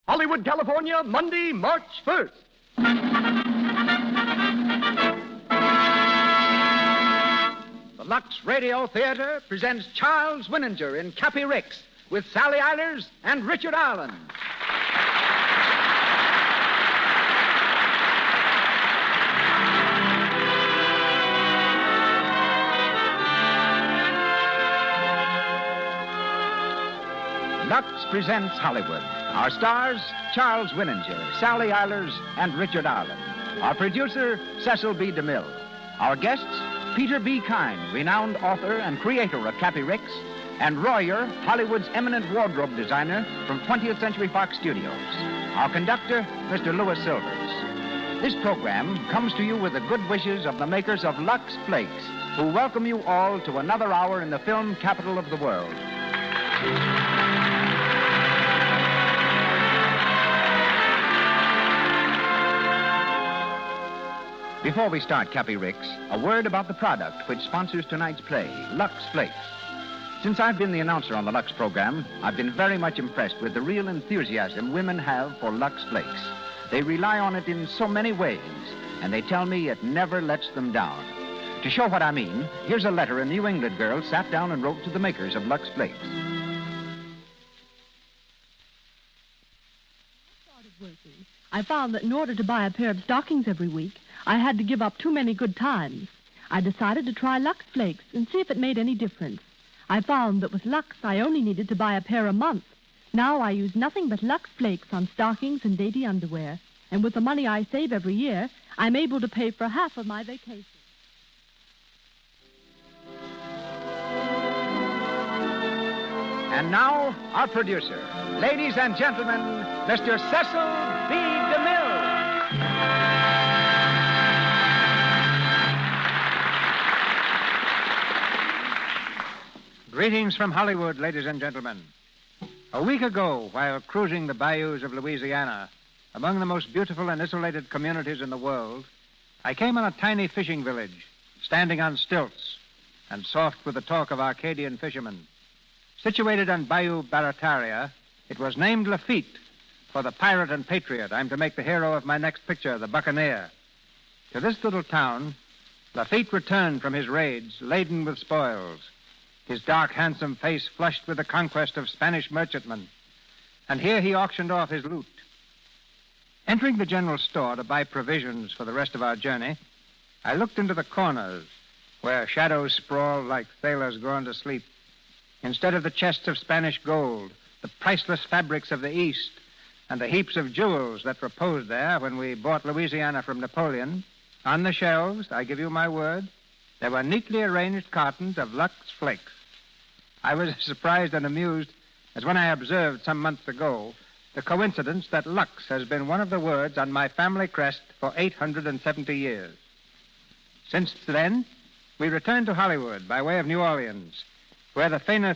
Hollywood, California, Monday, March 1st. The Lux Radio Theater presents Charles Winninger in Cappy Ricks with Sally Eilers and Richard Arlen. Lux presents Hollywood. Our stars, Charles Winninger, Sally Eilers, and Richard Arlen. Our producer, Cecil B. DeMille. Our guests, Peter B. Kyne, renowned author and creator of Cappy Ricks, and Royer, Hollywood's eminent wardrobe designer from 20th Century Fox Studios. Our conductor, Mr. Louis Silvers. This program comes to you with the good wishes of the makers of Lux Flakes, who welcome you all to another hour in the film capital of the world. Before we start Cappy Ricks, a word about the product which sponsors tonight's play, Lux Flakes. Since I've been the announcer on the Lux program, I've been very much impressed with the real enthusiasm women have for Lux Flakes. They rely on it in so many ways, and they tell me it never lets them down. To show what I mean, here's a letter a New England girl sat down and wrote to the makers of Lux Flakes. I found that in order to buy a pair of stockings every week, I had to give up too many good times. I decided to try Lux Flakes and see if it made any difference. I found that with Lux, I only needed to buy a pair a month. Now I use nothing but Lux Flakes on stockings and dainty underwear. And with the money I save every year, I'm able to pay for half of my vacation. And now, our producer. Ladies and gentlemen, Mr. Cecil B. DeMille. Greetings from Hollywood, ladies and gentlemen. A week ago, while cruising the bayous of Louisiana, among the most beautiful and isolated communities in the world, I came on a tiny fishing village, standing on stilts and soft with the talk of Arcadian fishermen. Situated on Bayou Barataria, it was named Lafitte for the pirate and patriot I'm to make the hero of my next picture, the Buccaneer. To this little town, Lafitte returned from his raids laden with spoils, his dark, handsome face flushed with the conquest of Spanish merchantmen. And here he auctioned off his loot. Entering the general store to buy provisions for the rest of our journey, I looked into the corners where shadows sprawled like sailors gone to sleep. Instead of the chests of Spanish gold, the priceless fabrics of the East, and the heaps of jewels that reposed there when we bought Louisiana from Napoleon, on the shelves, I give you my word, there were neatly arranged cartons of Lux Flakes. I was as surprised and amused as when I observed some months ago the coincidence that Lux has been one of the words on my family crest for 870 years. Since then, we returned to Hollywood by way of New Orleans, where the famous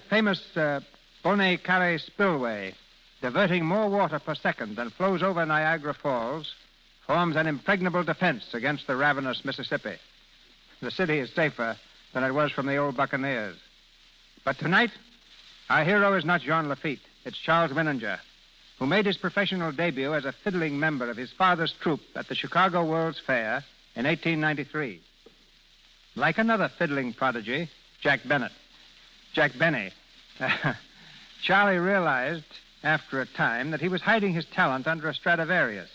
Bonnet Carré spillway, diverting more water per second than flows over Niagara Falls, forms an impregnable defense against the ravenous Mississippi. The city is safer than it was from the old buccaneers. But tonight, our hero is not Jean Lafitte. It's Charles Winninger, who made his professional debut as a fiddling member of his father's troupe at the Chicago World's Fair in 1893. Like another fiddling prodigy, Jack Benny, Charlie realized after a time that he was hiding his talent under a Stradivarius.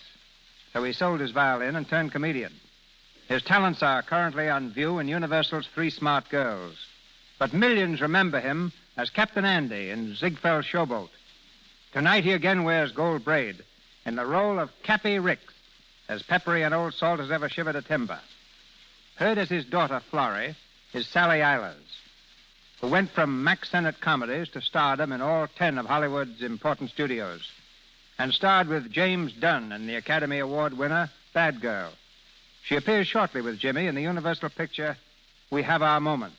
So he sold his violin and turned comedian. His talents are currently on view in Universal's Three Smart Girls. But millions remember him as Captain Andy in Ziegfeld's Showboat. Tonight he again wears gold braid in the role of Cappy Ricks, as peppery and old salt as ever shivered a timber. Heard as his daughter, Flory, is Sally Eilers, who went from Mack Sennett comedies to stardom in all 10 of Hollywood's important studios, and starred with James Dunn in the Academy Award winner, Bad Girl. She appears shortly with Jimmy in the Universal picture, We Have Our Moments.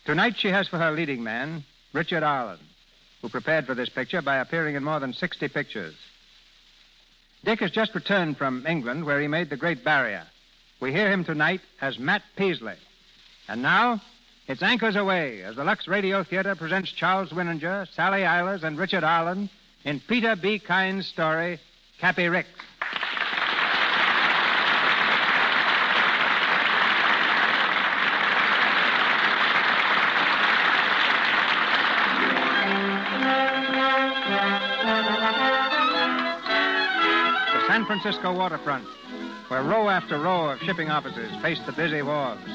Tonight she has for her leading man, Richard Arlen, who prepared for this picture by appearing in more than 60 pictures. Dick has just returned from England, where he made The Great Barrier. We hear him tonight as Matt Peasley. And now, it's anchors away as the Lux Radio Theater presents Charles Winninger, Sally Eilers, and Richard Arlen in Peter B. Kyne's story, Cappy Ricks. The San Francisco waterfront, where row after row of shipping offices face the busy wharves.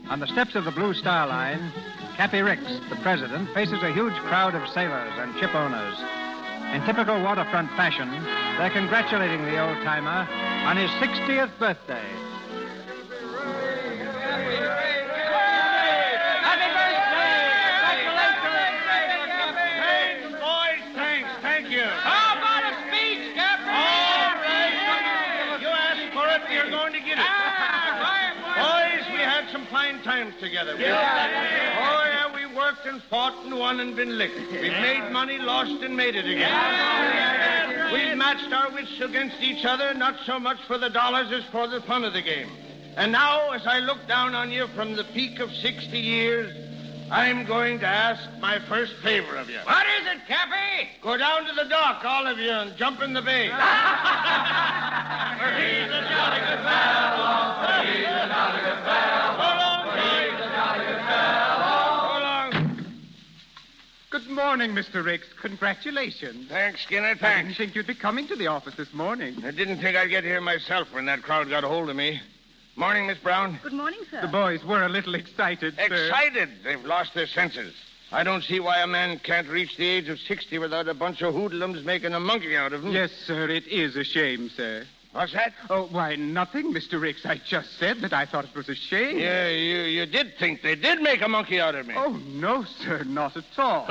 On the steps of the Blue Star Line, Cappy Ricks, the president, faces a huge crowd of sailors and ship owners. In typical waterfront fashion, they're congratulating the old-timer on his 60th birthday. Happy birthday! Boys, thanks. Thank you. How about a speech, Captain? All right. You asked for it, you're going to get it. Boys, we had some fine times together. Oh, yeah, we worked and fought and won and been licked. We've made money, lost, and made it again. We've matched our wits against each other, not so much for the dollars as for the fun of the game. And now, as I look down on you from the peak of 60 years, I'm going to ask my first favor of you. What is it, Cappy? Go down to the dock, all of you, and jump in the bay. He's a jolly good fellow. He's a jolly good fellow. So long, He's a jolly good fellow. So long. Good morning, Mr. Ricks. Congratulations. Thanks, Skinner, I didn't thanks. think you'd be coming to the office this morning. I didn't think I'd get here myself when that crowd got a hold of me. Morning, Miss Brown. Good morning, sir. The boys were a little excited, sir. Excited. They've lost their senses. I don't see why a man can't reach the age of 60 without a bunch of hoodlums making a monkey out of him. Yes, sir, it is a shame, sir. What's that? Oh, why, nothing, Mr. Ricks. I just said that I thought it was a shame. Yeah, you did think they did make a monkey out of me. Oh, no, sir, not at all.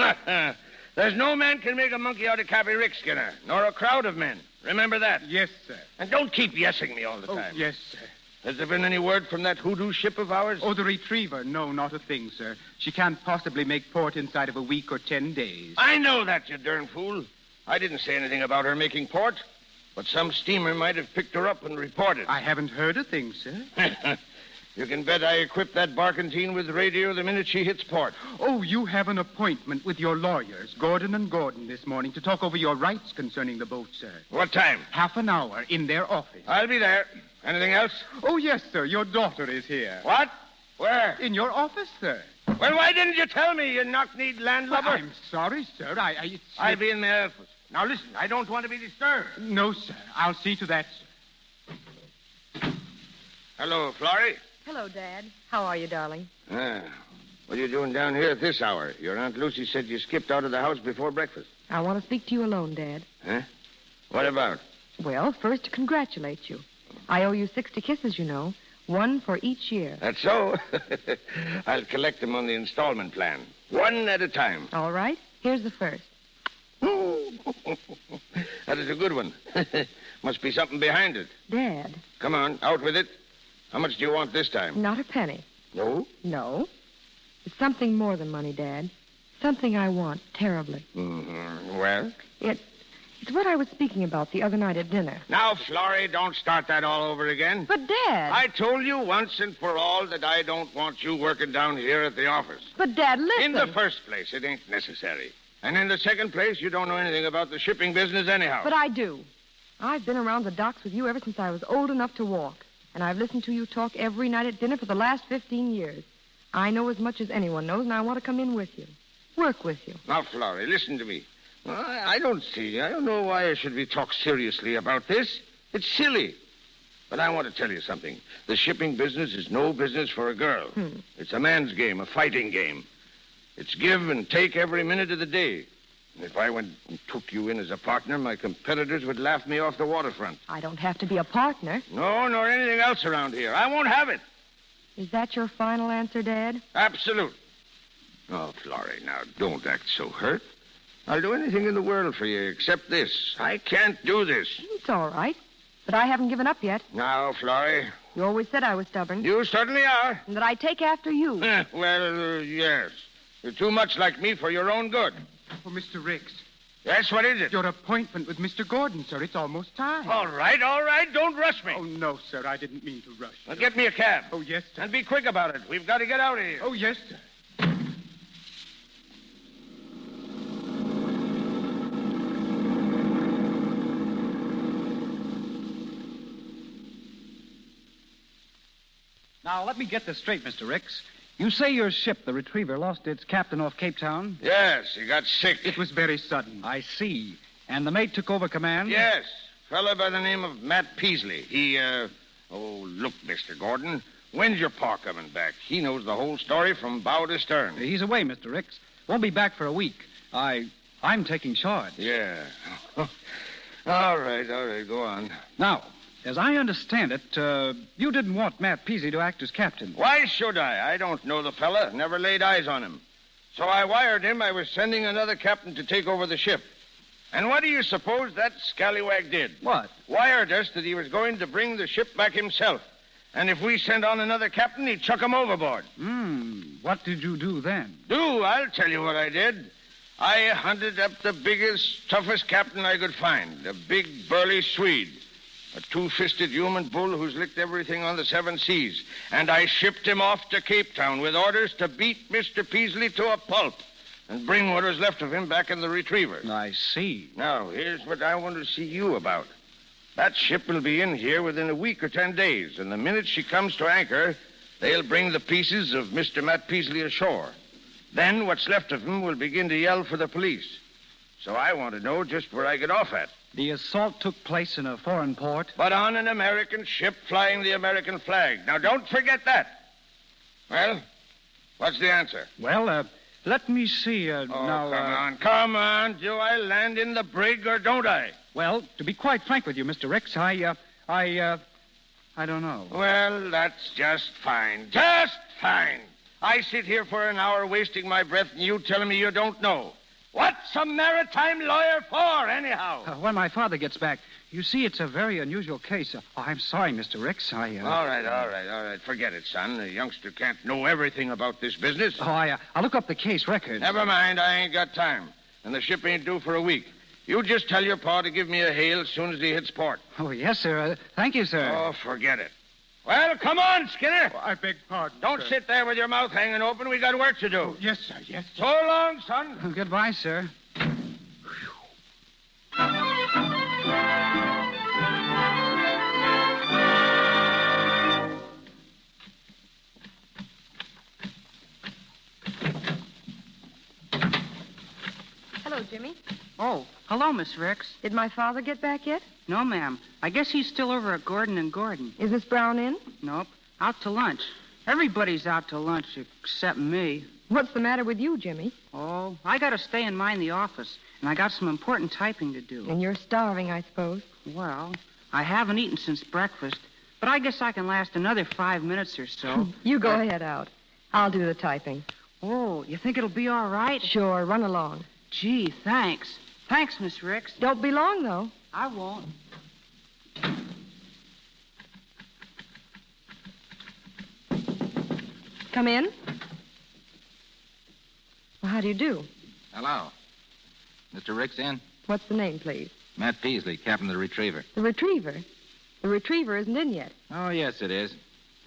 There's no man can make a monkey out of Cappy Ricks, Skinner, nor a crowd of men. Remember that. Yes, sir. And don't keep yesing me all the Oh, time. yes, sir. Has there been any word from that hoodoo ship of ours? Oh, the retriever. No, not a thing, sir. She can't possibly make port inside of a week or 10 days. I know that, you darn fool. I didn't say anything about her making port, but some steamer might have picked her up and reported. I haven't heard a thing, sir. You can bet I equipped that barkentine with radio the minute she hits port. Oh, you have an appointment with your lawyers, Gordon and Gordon, this morning to talk over your rights concerning the boat, sir. What time? Half an hour in their office. I'll be there. Anything else? Oh, yes, sir. Your daughter is here. What? Where? In your office, sir. Well, why didn't you tell me, you knock-kneed landlubber? I'm sorry, sir. I'll be in the office. Now, listen, I don't want to be disturbed. No, sir. I'll see to that, sir. Hello, Flory. Hello, Dad. How are you, darling? What are you doing down here at this hour? Your Aunt Lucy said you skipped out of the house before breakfast. I want to speak to you alone, Dad. Huh? What about? Well, first, to congratulate you. I owe you 60 kisses, you know. One for each year. That's so. I'll collect them on the installment plan. One at a time. All right. Here's the first. That is a good one. Must be something behind it. Dad, Come on, out with it. How much do you want this time? not a penny. No? No. It's something more than money, Dad. Something I want terribly. Mm-hmm. Well? It's what I was speaking about the other night at dinner. Now, Flory, don't start that all over again. But, Dad... I told you once and for all that I don't want you working down here at the office. But, Dad, listen... In the first place, it ain't necessary. And in the second place, you don't know anything about the shipping business anyhow. But I do. I've been around the docks with you ever since I was old enough to walk. And I've listened to you talk every night at dinner for the last 15 years. I know as much as anyone knows, and I want to come in with you. Work with you. Now, Flory, listen to me. I don't know why I should be talked seriously about this. It's silly. But I want to tell you something. The shipping business is no business for a girl. It's a man's game, a fighting game. It's give and take every minute of the day. And if I went and took you in as a partner, my competitors would laugh me off the waterfront. I don't have to be a partner. No, nor anything else around here. I won't have it. Is that your final answer, Dad? Absolute. Oh, Flory, now, don't act so hurt. I'll do anything in the world for you except this. I can't do this. It's all right. But I haven't given up yet. Now, Flory, You always said I was stubborn. you certainly are. And that I'd take after you. Yes. You're too much like me for your own good. Oh, Mr. Ricks. Yes, what is it? Your appointment with Mr. Gordon, sir. It's almost time. All right. Don't rush me. Oh, no, sir. I didn't mean to rush. Now, get me a cab. Oh, yes, sir. And be quick about it. We've got to get out of here. Oh, yes, sir. Now, let me get this straight, Mr. Ricks. You say your ship, the Retriever, lost its captain off Cape Town? Yes, he got sick. It was very sudden. I see. And the mate took over command? Yes, fella by the name of Matt Peasley. Look, Mr. Gordon, when's your pa coming back? He knows the whole story from bow to stern. He's away, Mr. Ricks. Won't be back for a week. I'm taking charge. Yeah. All right, go on. Now, as I understand it, you didn't want Matt Peasley to act as captain. Why should I? I don't know the fella. Never laid eyes on him. So I wired him I was sending another captain to take over the ship. And what do you suppose that scallywag did? What? Wired us that he was going to bring the ship back himself. And if we sent on another captain, he'd chuck him overboard. What did you do then? I'll tell you what I did. I hunted up the biggest, toughest captain I could find. A big, burly Swede. A two-fisted human bull who's licked everything on the 7 seas. And I shipped him off to Cape Town with orders to beat Mr. Peasley to a pulp and bring what was left of him back in the Retriever. I see. Now, here's what I want to see you about. That ship will be in here within a week or 10 days, and the minute she comes to anchor, they'll bring the pieces of Mr. Matt Peasley ashore. Then what's left of him will begin to yell for the police. So I want to know just where I get off at. The assault took place in a foreign port? But on an American ship flying the American flag. Now, don't forget that. Well, what's the answer? Well, let me see. Come on. Do I land in the brig or don't I? Well, to be quite frank with you, Mr. Ricks, I don't know. Well, that's just fine. Just fine. I sit here for an hour wasting my breath and you telling me you don't know. What's a maritime lawyer for, anyhow? When my father gets back. You see, it's a very unusual case. I'm sorry, Mr. Ricks. All right. Forget it, son. A youngster can't know everything about this business. I'll look up the case records. Never mind. I ain't got time. And the ship ain't due for a week. You just tell your pa to give me a hail as soon as he hits port. Oh, yes, sir. Thank you, sir. Oh, forget it. Well, come on, Skinner. I beg pardon, Don't sir. sit there with your mouth hanging open. We got work to do. Oh, yes, sir. So long, son. Goodbye, sir. Hello, Jimmy. Oh, hello, Miss Ricks. Did my father get back yet? No, ma'am. I guess he's still over at Gordon and Gordon. Is Miss Brown in? Nope. Out to lunch. Everybody's out to lunch except me. What's the matter with you, Jimmy? Oh, I gotta stay and mind the office, and I got some important typing to do. And you're starving, I suppose. Well, I haven't eaten since breakfast, but I guess I can last another 5 minutes or so. You go ahead out. I'll do the typing. Oh, you think it'll be all right? Sure, run along. Gee, thanks. Thanks, Miss Ricks. Don't be long, though. I won't. Come in. Well, how do you do? Hello. Mr. Ricks in? What's the name, please? Matt Peasley, captain of the Retriever. The Retriever? The Retriever isn't in yet. Oh, yes, it is.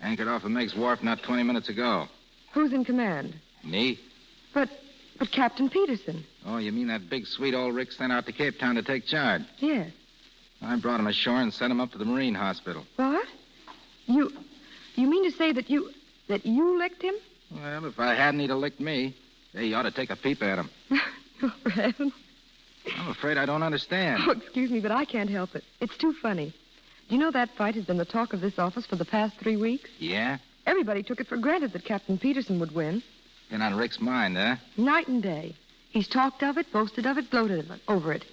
Anchored off of Meg's Wharf not 20 minutes ago. Who's in command? Me? But Captain Peterson. Oh, you mean that big, sweet old Rick sent out to Cape Town to take charge? Yes. I brought him ashore and sent him up to the Marine Hospital. What? You mean to say that you licked him? Well, if I hadn't, he'd have licked me. He ought to take a peep at him. Oh, for heaven. I'm afraid I don't understand. Oh, excuse me, but I can't help it. It's too funny. Do you know that fight has been the talk of this office for the past 3 weeks? Yeah? Everybody took it for granted that Captain Peterson would win. Been on Rick's mind, huh? Night and day. He's talked of it, boasted of it, gloated over it.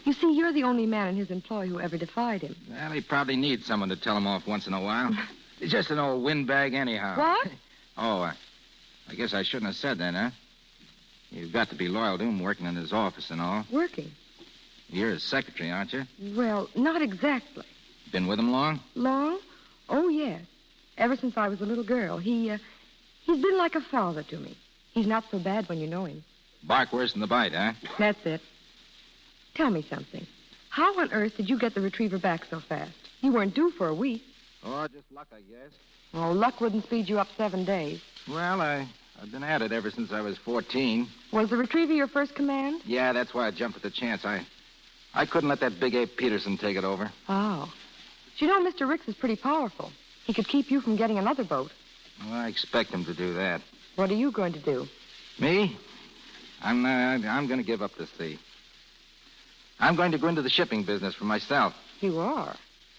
You see, you're the only man in his employ who ever defied him. Well, he probably needs someone to tell him off once in a while. He's just an old windbag anyhow. What? Oh, I guess I shouldn't have said that, huh? You've got to be loyal to him, working in his office and all. Working? You're his secretary, aren't you? Well, not exactly. Been with him long? Long? Oh, yes. Ever since I was a little girl. He's been like a father to me. He's not so bad when you know him. Bark worse than the bite, huh? That's it. Tell me something. How on earth did you get the Retriever back so fast? You weren't due for a week. Oh, just luck, I guess. Oh, luck wouldn't speed you up 7 days. Well, I've been at it ever since I was 14. Was the Retriever your first command? Yeah, that's why I jumped at the chance. I couldn't let that big ape Peterson take it over. Oh. But you know, Mr. Ricks is pretty powerful. He could keep you from getting another boat. Well, I expect him to do that. What are you going to do? Me? I'm going to give up the sea. I'm going to go into the shipping business for myself. You are?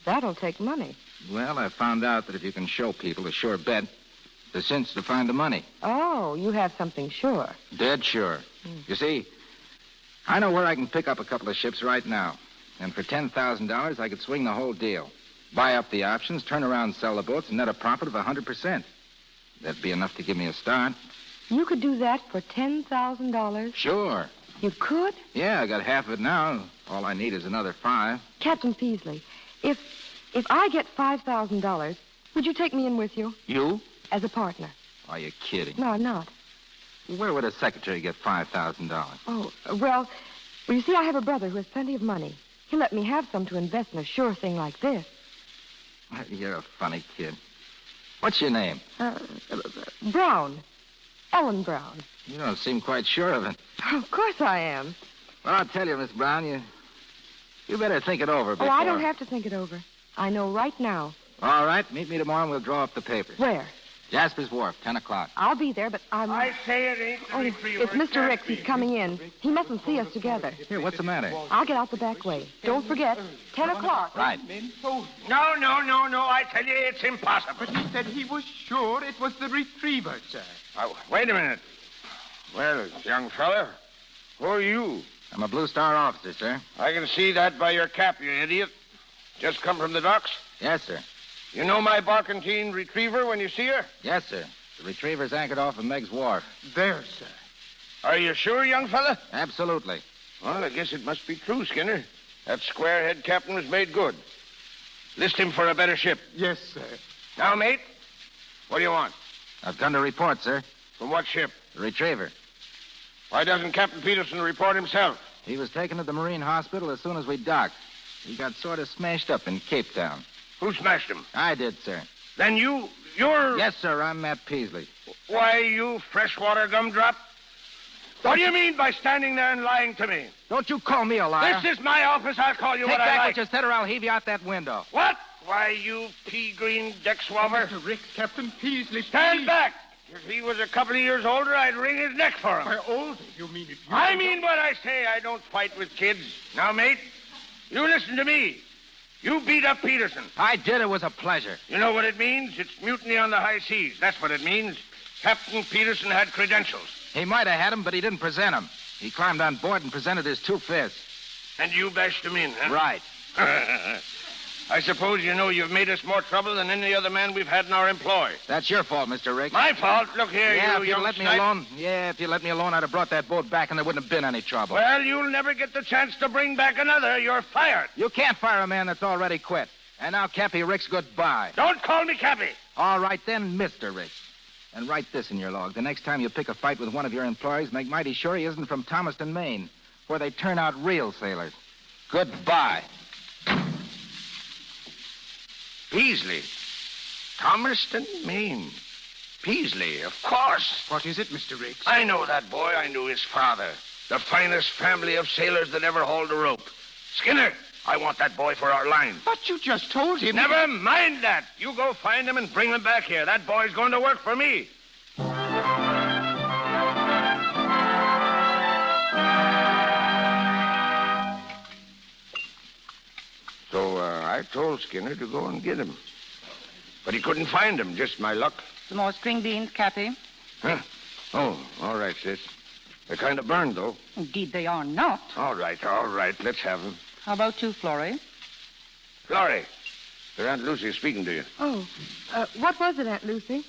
That'll take money. Well, I found out that if you can show people a sure bet, it's a cinch to find the money. Oh, you have something sure. Dead sure. You see, I know where I can pick up a couple of ships right now. And for $10,000, I could swing the whole deal. Buy up the options, turn around and sell the boats, and net a profit of 100%. That'd be enough to give me a start. You could do that for $10,000? Sure. You could? Yeah, I got half of it now. All I need is another 5. Captain Peasley, if I get $5,000, would you take me in with you? You? As a partner. Are you kidding? No, I'm not. Where would a secretary get $5,000? Oh, well, you see, I have a brother who has plenty of money. He'll let me have some to invest in a sure thing like this. You're a funny kid. What's your name? Brown. Ellen Brown. You don't seem quite sure of it. Of course I am. Well, I'll tell you, Miss Brown, you better think it over before... Oh, I don't have to think it over. I know right now. All right, meet me tomorrow and we'll draw up the papers. Where? Jasper's Wharf, 10 o'clock. I'll be there, but I'm... I say it ain't the retriever. It's Mr. Ricks. He's coming in. He mustn't see us together. Here, what's the matter? I'll get out the back way. Don't forget, 10 o'clock. Right. No. I tell you, it's impossible. But he said he was sure it was the retriever, sir. Wait a minute. Well, young fella, who are you? I'm a Blue Star officer, sir. I can see that by your cap, you idiot. Just come from the docks? Yes, sir. You know my barkentine retriever when you see her? Yes, sir. The retriever's anchored off of Meg's Wharf. There, sir. Are you sure, young fella? Absolutely. Well, I guess it must be true, Skinner. That squarehead captain was made good. List him for a better ship. Yes, sir. Now, mate, what do you want? I've come to report, sir. From what ship? The retriever. Why doesn't Captain Peterson report himself? He was taken to the Marine Hospital as soon as we docked. He got sort of smashed up in Cape Town. Who smashed him? I did, sir. Then you're... Yes, sir, I'm Matt Peasley. Why, you freshwater gumdrop? What do you mean by standing there and lying to me? Don't you call me a liar. This is my office. I'll call you Take what I back like. what you said or I'll heave you out that window. What? Why, you pea-green deck swabber. Mr. Ricks, Captain Peasley, Stand please. back. If he was a couple of years older, I'd wring his neck for him. By older, you mean it. I mean what I say. I don't fight with kids. Now, mate, you listen to me. You beat up Peterson. I did. It was a pleasure. You know what it means? It's mutiny on the high seas. That's what it means. Captain Peterson had credentials. He might have had them, but he didn't present them. He climbed on board and presented his 2 fists. And you bashed him in, huh? Right. I suppose you know you've made us more trouble than any other man we've had in our employ. That's your fault, Mr. Ricks. My fault? Look here, Yeah, you if you'd young let me snipe. alone. Yeah, if you'd let me alone, I'd have brought that boat back and there wouldn't have been any trouble. Well, you'll never get the chance to bring back another. You're fired. You can't fire a man that's already quit. And now, Cappy Ricks, goodbye. Don't call me Cappy. All right, then, Mr. Ricks. And write this in your log. The next time you pick a fight with one of your employees, make mighty sure he isn't from Thomaston, Maine, where they turn out real sailors. Goodbye. Peasley. Thomaston, Maine. Peasley, of course. What is it, Mr. Ricks? I know that boy. I knew his father. The finest family of sailors that ever hauled a rope. Skinner, I want that boy for our line. But you just told him... Never mind that. You go find him and bring him back here. That boy's going to work for me. So I told Skinner to go and get him. But he couldn't find him, just my luck. Some more string beans, Cappy? Huh? Oh, all right, sis. They're kind of burned, though. Indeed, they are not. All right. Let's have them. How about you, Flory? Flory, your Aunt Lucy is speaking to you. Oh, what was it, Aunt Lucy?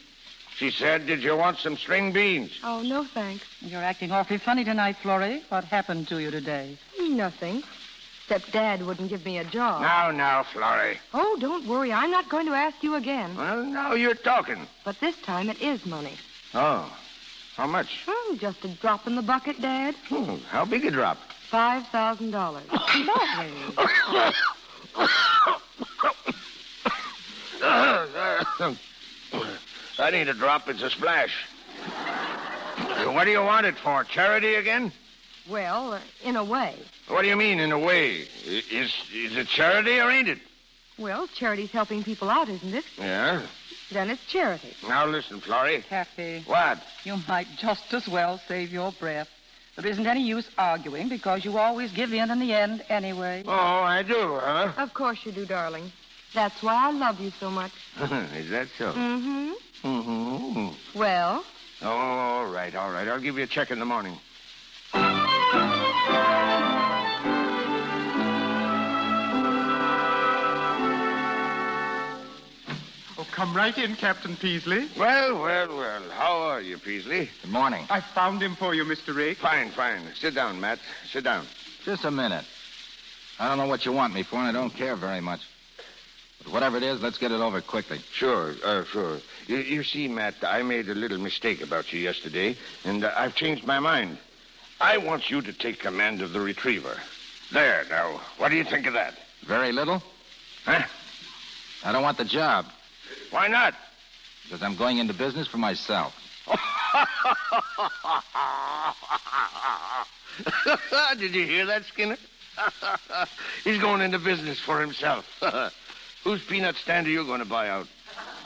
She said, did you want some string beans? Oh, no, thanks. You're acting awfully funny tonight, Flory. What happened to you today? Nothing. Except Dad wouldn't give me a job. Now, Flory. Oh, don't worry. I'm not going to ask you again. Well, now you're talking. But this time it is money. Oh, how much? Oh, just a drop in the bucket, Dad. How big a drop? $5,000. That ain't a drop, it's a splash. What do you want it for? Charity again? Well, in a way. What do you mean, in a way? Is it charity or ain't it? Well, charity's helping people out, isn't it? Yeah. Then it's charity. Now listen, Flory. Cappy. What? You might just as well save your breath. There isn't any use arguing because you always give in the end anyway. Oh, I do, huh? Of course you do, darling. That's why I love you so much. Is that so? Mm-hmm. Mm-hmm. Well? Oh, all right. I'll give you a check in the morning. Oh, come right in, Captain Peasley. Well. How are you, Peasley? Good morning. I found him for you, Mr. Ricks. Fine. Sit down, Matt. Sit down. Just a minute. I don't know what you want me for, and I don't care very much. But whatever it is, let's get it over quickly. Sure. You see, Matt, I made a little mistake about you yesterday, and I've changed my mind. I want you to take command of the Retriever. There, now, what do you think of that? Very little? Huh? I don't want the job. Why not? Because I'm going into business for myself. Did you hear that, Skinner? He's going into business for himself. Whose peanut stand are you going to buy out?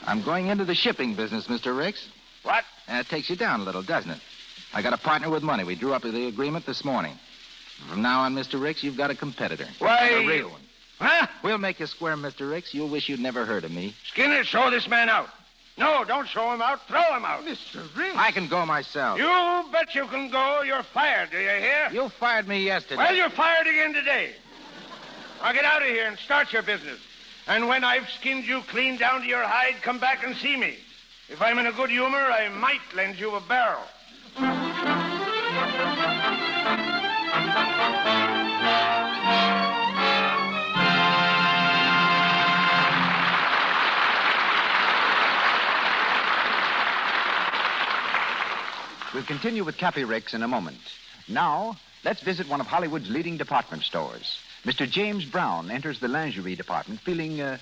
I'm going into the shipping business, Mr. Ricks. What? It takes you down a little, doesn't it? I got a partner with money. We drew up the agreement this morning. From now on, Mr. Ricks, you've got a competitor. Why? A real one. Huh? We'll make you square, Mr. Ricks. You'll wish you'd never heard of me. Skinner, show this man out. No, don't show him out. Throw him out. Mr. Ricks. I can go myself. You bet you can go. You're fired. Do you hear? You fired me yesterday. Well, you're fired again today. Now get out of here and start your business. And when I've skinned you clean down to your hide, come back and see me. If I'm in a good humor, I might lend you a barrel. We'll continue with Cappy Ricks in a moment. Now, let's visit one of Hollywood's leading department stores. Mr. James Brown enters the lingerie department feeling, a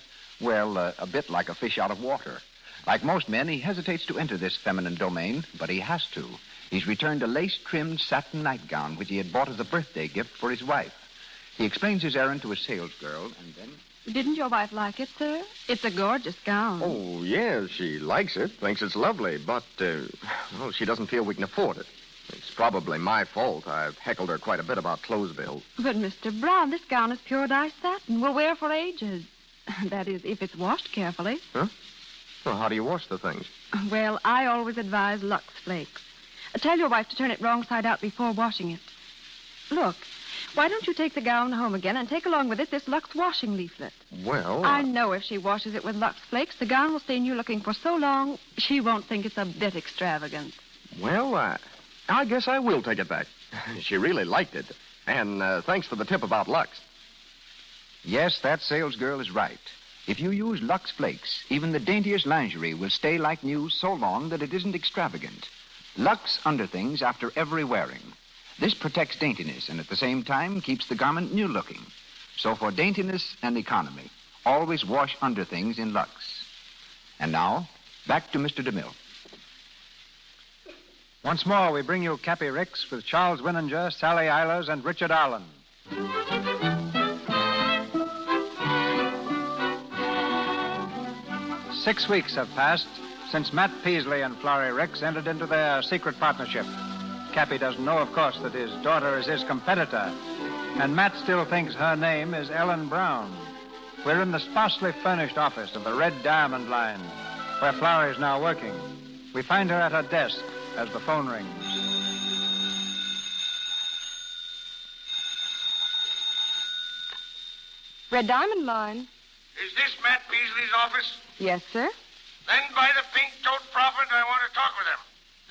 bit like a fish out of water. Like most men, he hesitates to enter this feminine domain, but he has to. He's returned a lace-trimmed satin nightgown which he had bought as a birthday gift for his wife. He explains his errand to a salesgirl, and then... Didn't your wife like it, sir? It's a gorgeous gown. Oh, yes, she likes it, thinks it's lovely, but, she doesn't feel we can afford it. It's probably my fault. I've heckled her quite a bit about clothes bills. But, Mr. Brown, this gown is pure dye satin. Will wear for ages. That is, if it's washed carefully. Huh? Well, how do you wash the things? Well, I always advise Lux Flakes. Tell your wife to turn it wrong side out before washing it. Look, why don't you take the gown home again and take along with it this Lux washing leaflet? Well... I know if she washes it with Lux Flakes, the gown will stay new looking for so long, she won't think it's a bit extravagant. Well, I guess I will take it back. She really liked it. And thanks for the tip about Lux. Yes, that salesgirl is right. If you use Lux Flakes, even the daintiest lingerie will stay like new so long that it isn't extravagant. Lux underthings after every wearing. This protects daintiness and at the same time keeps the garment new looking. So for daintiness and economy, always wash underthings in Lux. And now, back to Mr. DeMille. Once more, we bring you Cappy Ricks with Charles Winninger, Sally Eilers, and Richard Arlen. 6 weeks have passed since Matt Peasley and Flory Ricks entered into their secret partnership. Cappy doesn't know, of course, that his daughter is his competitor, and Matt still thinks her name is Ellen Brown. We're in the sparsely furnished office of the Red Diamond Line, where Flory is now working. We find her at her desk as the phone rings. Red Diamond Line. Is this Matt Peasley's office? Yes, sir. Then by the pink-toed prophet, I want to talk with him.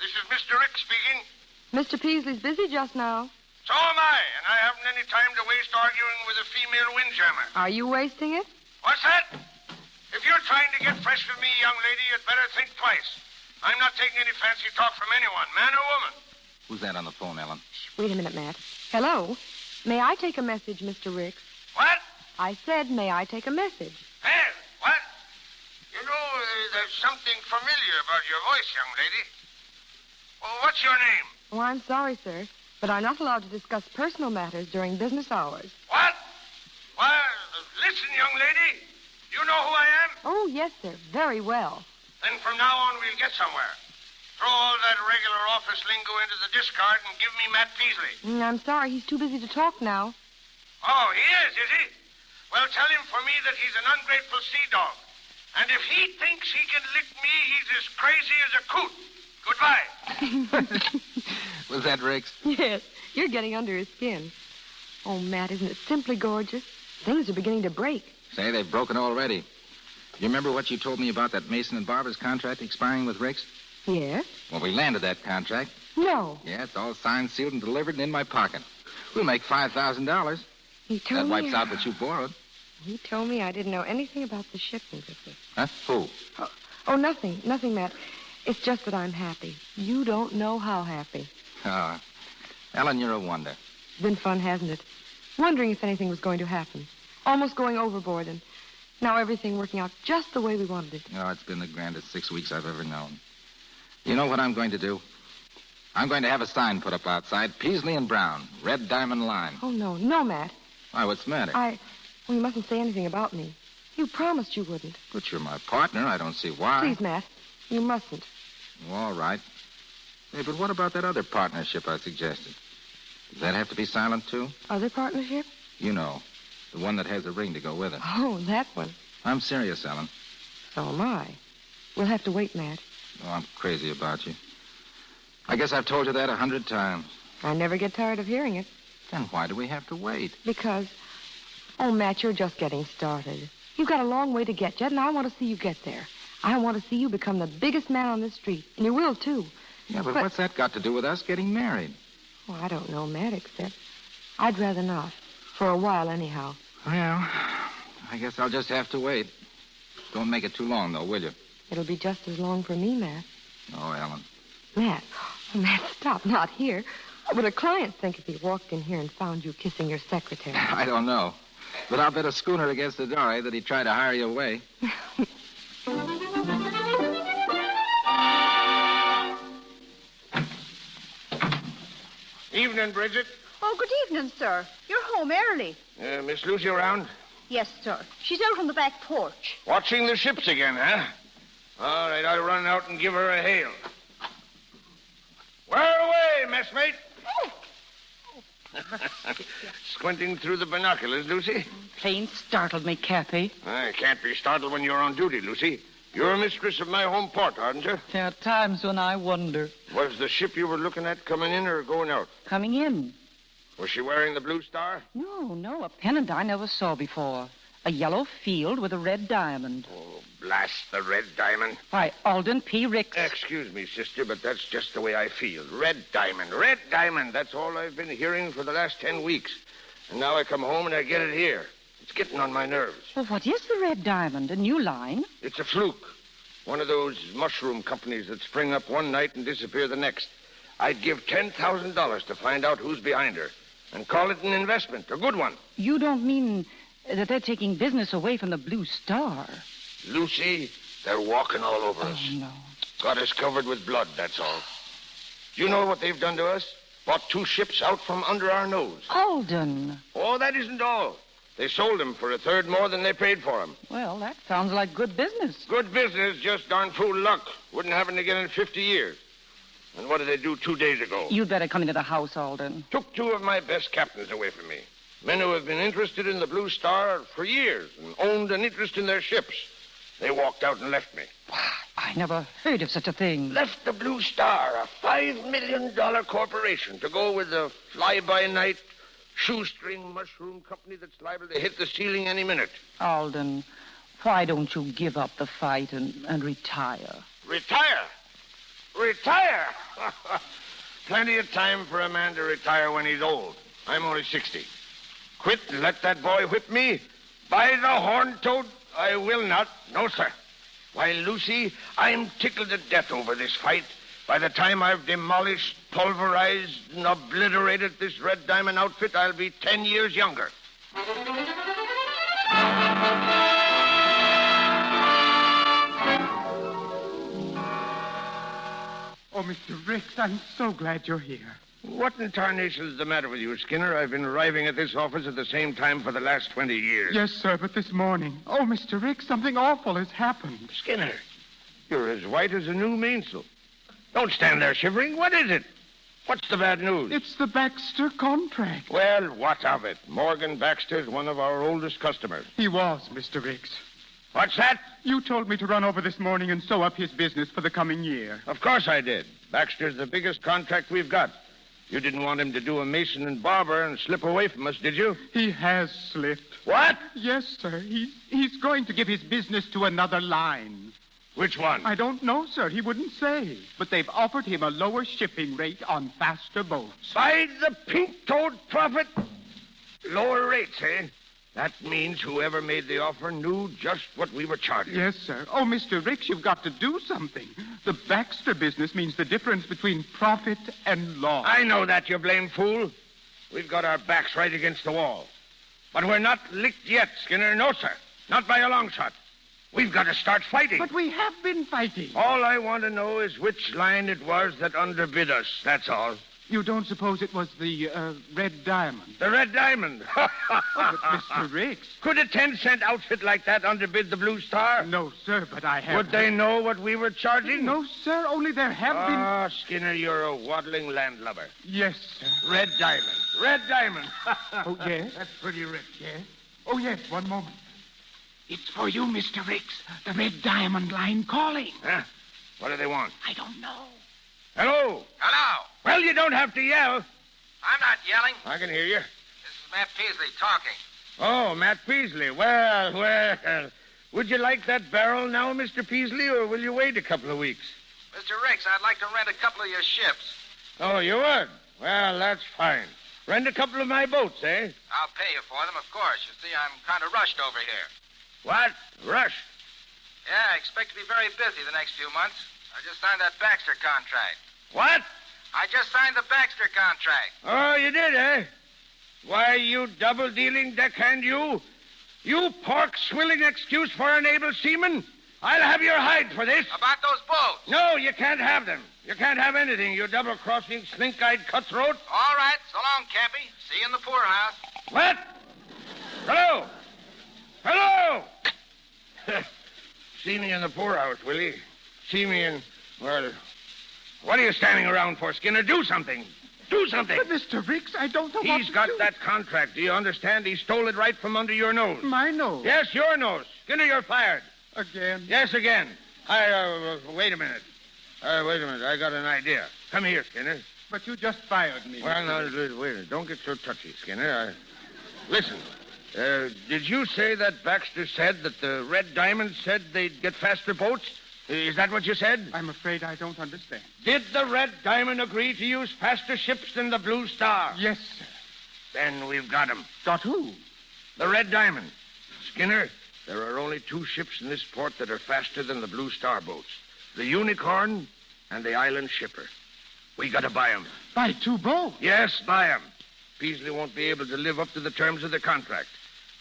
This is Mr. Ricks speaking. Mr. Peasley's busy just now. So am I, and I haven't any time to waste arguing with a female windjammer. Are you wasting it? What's that? If you're trying to get fresh with me, young lady, you'd better think twice. I'm not taking any fancy talk from anyone, man or woman. Who's that on the phone, Ellen? Wait a minute, Matt. Hello? May I take a message, Mr. Ricks? What? I said, may I take a message? Hey, what? You know, there's something familiar about your voice, young lady. Well, what's your name? Oh, I'm sorry, sir, but I'm not allowed to discuss personal matters during business hours. What? Well, listen, young lady. You know who I am? Oh, yes, sir. Very well. Then from now on, we'll get somewhere. Throw all that regular office lingo into the discard and give me Matt Peasley. I'm sorry. He's too busy to talk now. Oh, he is he? Well, tell him for me that he's an ungrateful sea dog. And if he thinks he can lick me, he's as crazy as a coot. Goodbye. Was that Ricks? Yes. You're getting under his skin. Oh, Matt, isn't it simply gorgeous? Things are beginning to break. Say, they've broken already. You remember what you told me about that Mason and Barber's contract expiring with Ricks? Yes? Well, we landed that contract. No. Yeah, it's all signed, sealed, and delivered and in my pocket. We'll make $5,000. He told That me... wipes out what you borrowed. He told me I didn't know anything about the shipment business. Huh? Who? Oh, nothing. Nothing, Matt. It's just that I'm happy. You don't know how happy. Oh, Ellen, you're a wonder. It's been fun, hasn't it? Wondering if anything was going to happen. Almost going overboard, and now everything working out just the way we wanted it. Oh, it's been the grandest 6 weeks I've ever known. You know what I'm going to do? I'm going to have a sign put up outside, Peasley and Brown, Red Diamond Line. Oh, no. No, Matt. Why, what's the matter? Well, you mustn't say anything about me. You promised you wouldn't. But you're my partner. I don't see why. Please, Matt. You mustn't. All right. Hey, but what about that other partnership I suggested? Does that have to be silent, too? Other partnership? You know, the one that has a ring to go with it. Oh, that one. I'm serious, Ellen. So am I. We'll have to wait, Matt. Oh, I'm crazy about you. I guess I've told you that 100 times. I never get tired of hearing it. Then why do we have to wait? Because, oh, Matt, you're just getting started. You've got a long way to get yet, and I want to see you get there. I want to see you become the biggest man on this street, and you will, too. Yeah, but what's that got to do with us getting married? Well, I don't know, Matt, except I'd rather not. For a while, anyhow. Well, I guess I'll just have to wait. Don't make it too long, though, will you? It'll be just as long for me, Matt. Oh, Ellen. Matt. Oh, Matt, stop. Not here. What would a client think if he walked in here and found you kissing your secretary? I don't know. But I'll bet a schooner against the door that he'd try to hire you away. Evening, Bridget. Oh, good evening, sir. You're home early. Miss Lucy around? Yes, sir. She's out on the back porch. Watching the ships again, huh? All right, I'll run out and give her a hail. Where away, messmate? Squinting through the binoculars, Lucy? Plain startled me, Cappy. I can't be startled when you're on duty, Lucy. You're mistress of my home port, aren't you? There are times when I wonder. Was the ship you were looking at coming in or going out? Coming in. Was she wearing the blue star? No, a pennant I never saw before. A yellow field with a red diamond. Oh, blast the red diamond. Why, Alden P. Ricks. Excuse me, sister, but that's just the way I feel. Red diamond. That's all I've been hearing for the last 10 weeks. And now I come home and I get it here. It's getting on my nerves. Well, what is the red diamond? A new line? It's a fluke. One of those mushroom companies that spring up one night and disappear the next. I'd give $10,000 to find out who's behind her and call it an investment, a good one. You don't mean that they're taking business away from the Blue Star? Lucy, they're walking all over us. Oh, no. Got us covered with blood, that's all. Do you know what they've done to us? Bought 2 ships out from under our nose. Alden. Oh, that isn't all. They sold them for a third more than they paid for them. Well, that sounds like good business. Good business, just darn fool luck. Wouldn't happen again in 50 years. And what did they do 2 days ago? You'd better come into the house, Alden. Took 2 of my best captains away from me. Men who have been interested in the Blue Star for years and owned an interest in their ships. They walked out and left me. I never heard of such a thing. Left the Blue Star, a $5 million corporation, to go with a fly-by-night shoestring mushroom company that's liable to hit the ceiling any minute. Alden, why don't you give up the fight and retire? Retire? Retire? Plenty of time for a man to retire when he's old. I'm only 60. Quit and let that boy whip me? By the horn-toad, I will not. No, sir. Why, Lucy, I'm tickled to death over this fight. By the time I've demolished, pulverized, and obliterated this Red Diamond outfit, I'll be 10 years younger. Oh, Mr. Ricks, I'm so glad you're here. What in tarnation is the matter with you, Skinner? I've been arriving at this office at the same time for the last 20 years. Yes, sir, but this morning... Oh, Mr. Ricks, something awful has happened. Skinner, You're as white as a new mainsail. Don't stand there shivering. What is it? What's the bad news? It's the Baxter contract. Well, what of it? Morgan Baxter's one of our oldest customers. He was, Mr. Ricks. What's that? You told me to run over this morning and sew up his business for the coming year. Of course I did. Baxter's the biggest contract we've got. You didn't want him to do a mason and barber and slip away from us, did you? He has slipped. What? Yes, sir. He's going to give his business to another line. Which one? I don't know, sir. He wouldn't say. But they've offered him a lower shipping rate on faster boats. By the pink-toed prophet. Lower rates, eh? That means whoever made the offer knew just what we were charging. Yes, sir. Oh, Mr. Ricks, you've got to do something. The Baxter business means the difference between profit and loss. I know that, you blame fool. We've got our backs right against the wall. But we're not licked yet, Skinner. No, sir. Not by a long shot. We've got to start fighting. But we have been fighting. All I want to know is which line it was that underbid us. That's all. You don't suppose it was the Red Diamond? The Red Diamond? Oh, but Mr. Ricks. Could a 10-cent outfit like that underbid the Blue Star? No, sir, but I have... Would they know what we were charging? No, sir, only there have been... Ah, Skinner, you're a waddling landlubber. Yes, sir. Red Diamond. Red Diamond. Oh, yes? That's pretty rich, yes? Oh, yes, one moment. It's for you, Mr. Ricks. The Red Diamond line calling. Huh? What do they want? I don't know. Hello? Hello. Well, you don't have to yell. I'm not yelling. I can hear you. This is Matt Peasley talking. Oh, Matt Peasley. Well. Would you like that barrel now, Mr. Peasley, or will you wait a couple of weeks? Mr. Ricks, I'd like to rent a couple of your ships. Oh, you would? Well, that's fine. Rent a couple of my boats, eh? I'll pay you for them, of course. You see, I'm kind of rushed over here. What? Rushed? Yeah, I expect to be very busy the next few months. I just signed that Baxter contract. What? I just signed the Baxter contract. Oh, you did, eh? Why, you double-dealing deckhand, you. You pork-swilling excuse for an able seaman. I'll have your hide for this. About those boats? No, you can't have them. You can't have anything, you double-crossing, slink-eyed cutthroat. All right. So long, Cappy. See you in the poorhouse. What? Hello? Hello? See me in the poorhouse, will you? See me in... Well, what are you standing around for, Skinner? Do something. Do something. But, Mr. Ricks, I don't know what He's got that contract. Do you understand? He stole it right from under your nose. My nose? Yes, your nose. Skinner, you're fired. Again? Yes, again. Wait a minute. Wait a minute. I got an idea. Come here, Skinner. But you just fired me. Well, no, wait a minute. Don't get so touchy, Skinner. Listen. Did you say that Baxter said that the Red Diamond said they'd get faster boats? Is that what you said? I'm afraid I don't understand. Did the Red Diamond agree to use faster ships than the Blue Star? Yes, sir. Then we've got him. Got who? The Red Diamond. Skinner, there are only two ships in this port that are faster than the Blue Star boats. The Unicorn and the Island Shipper. We got to buy them. Buy two boats? Yes, buy them. Peasley won't be able to live up to the terms of the contract.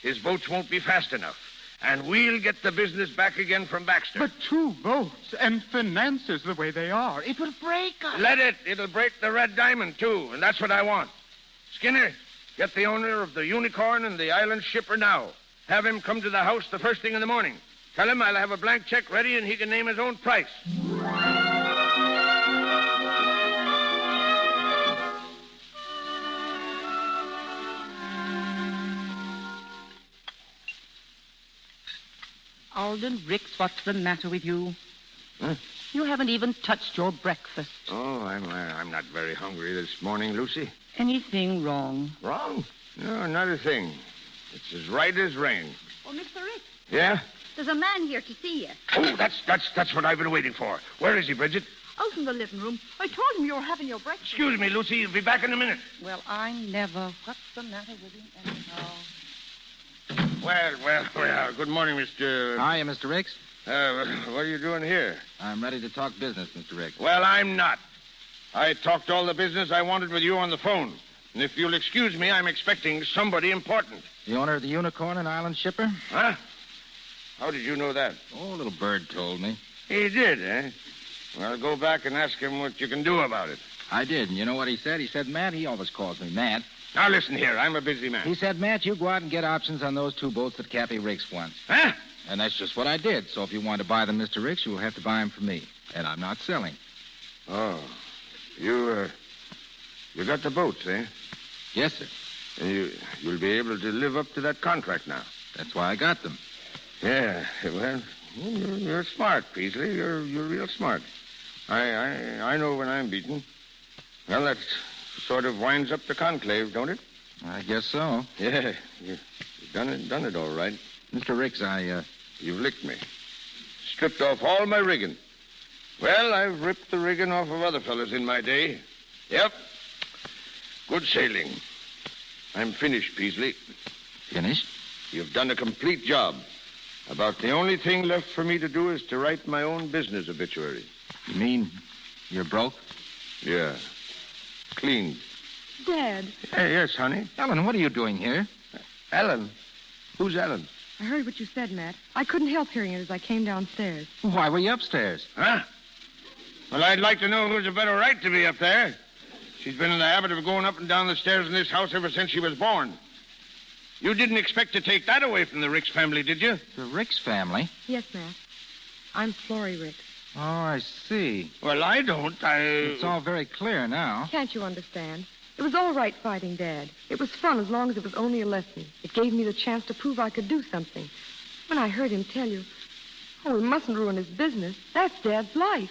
His boats won't be fast enough. And we'll get the business back again from Baxter. But two boats and finances the way they are, it will break us. Let it. It'll break the Red Diamond, too, and that's what I want. Skinner, get the owner of the Unicorn and the Island Shipper now. Have him come to the house the first thing in the morning. Tell him I'll have a blank check ready and he can name his own price. Alden Ricks, what's the matter with you? Huh? You haven't even touched your breakfast. Oh, I'm not very hungry this morning, Lucy. Anything wrong? Wrong? No, not a thing. It's as right as rain. Oh, Mr. Ricks, Yeah? there's a man here to see you. Oh, that's what I've been waiting for. Where is he, Bridget? Out in the living room. I told him you were having your breakfast. Excuse me, Lucy. You'll be back in a minute. Well, I never. What's the matter with him anyhow? Well. Good morning, Mr. Hiya, Mr. Ricks. What are you doing here? I'm ready to talk business, Mr. Ricks. Well, I'm not. I talked all the business I wanted with you on the phone. And if you'll excuse me, I'm expecting somebody important. The owner of the Unicorn and Island Shipper? Huh? How did you know that? Oh, a little bird told me. He did, eh? Well, go back and ask him what you can do about it. I did, and you know what he said? He said, Matt, he always calls me Matt. Now, listen here. I'm a busy man. He said, Matt, you go out and get options on those two boats that Cappy Ricks wants. Huh? And that's just what I did. So if you want to buy them, Mr. Ricks, you'll have to buy them from me. And I'm not selling. Oh. You got the boats, eh? Yes, sir. And you'll be able to live up to that contract now. That's why I got them. Yeah, well, you're smart, Peasley. You're real smart. I know when I'm beaten. Well, that sort of winds up the conclave, don't it? I guess so. Yeah, you've done it all right. Mr. Ricks, You've licked me. Stripped off all my rigging. Well, I've ripped the rigging off of other fellas in my day. Yep. Good sailing. I'm finished, Peasley. Finished? You've done a complete job. About the only thing left for me to do is to write my own business obituary. You mean you're broke? Yeah. Clean. Dad. Hey, yes, honey. Ellen, what are you doing here? Ellen? Who's Ellen? I heard what you said, Matt. I couldn't help hearing it as I came downstairs. Why were you upstairs? Huh? Well, I'd like to know who's a better right to be up there. She's been in the habit of going up and down the stairs in this house ever since she was born. You didn't expect to take that away from the Ricks family, did you? The Ricks family? Yes, Matt. I'm Flory Ricks. Oh, I see. Well, I don't. It's all very clear now. Can't you understand? It was all right fighting Dad. It was fun as long as it was only a lesson. It gave me the chance to prove I could do something. When I heard him tell you, we mustn't ruin his business. That's Dad's life.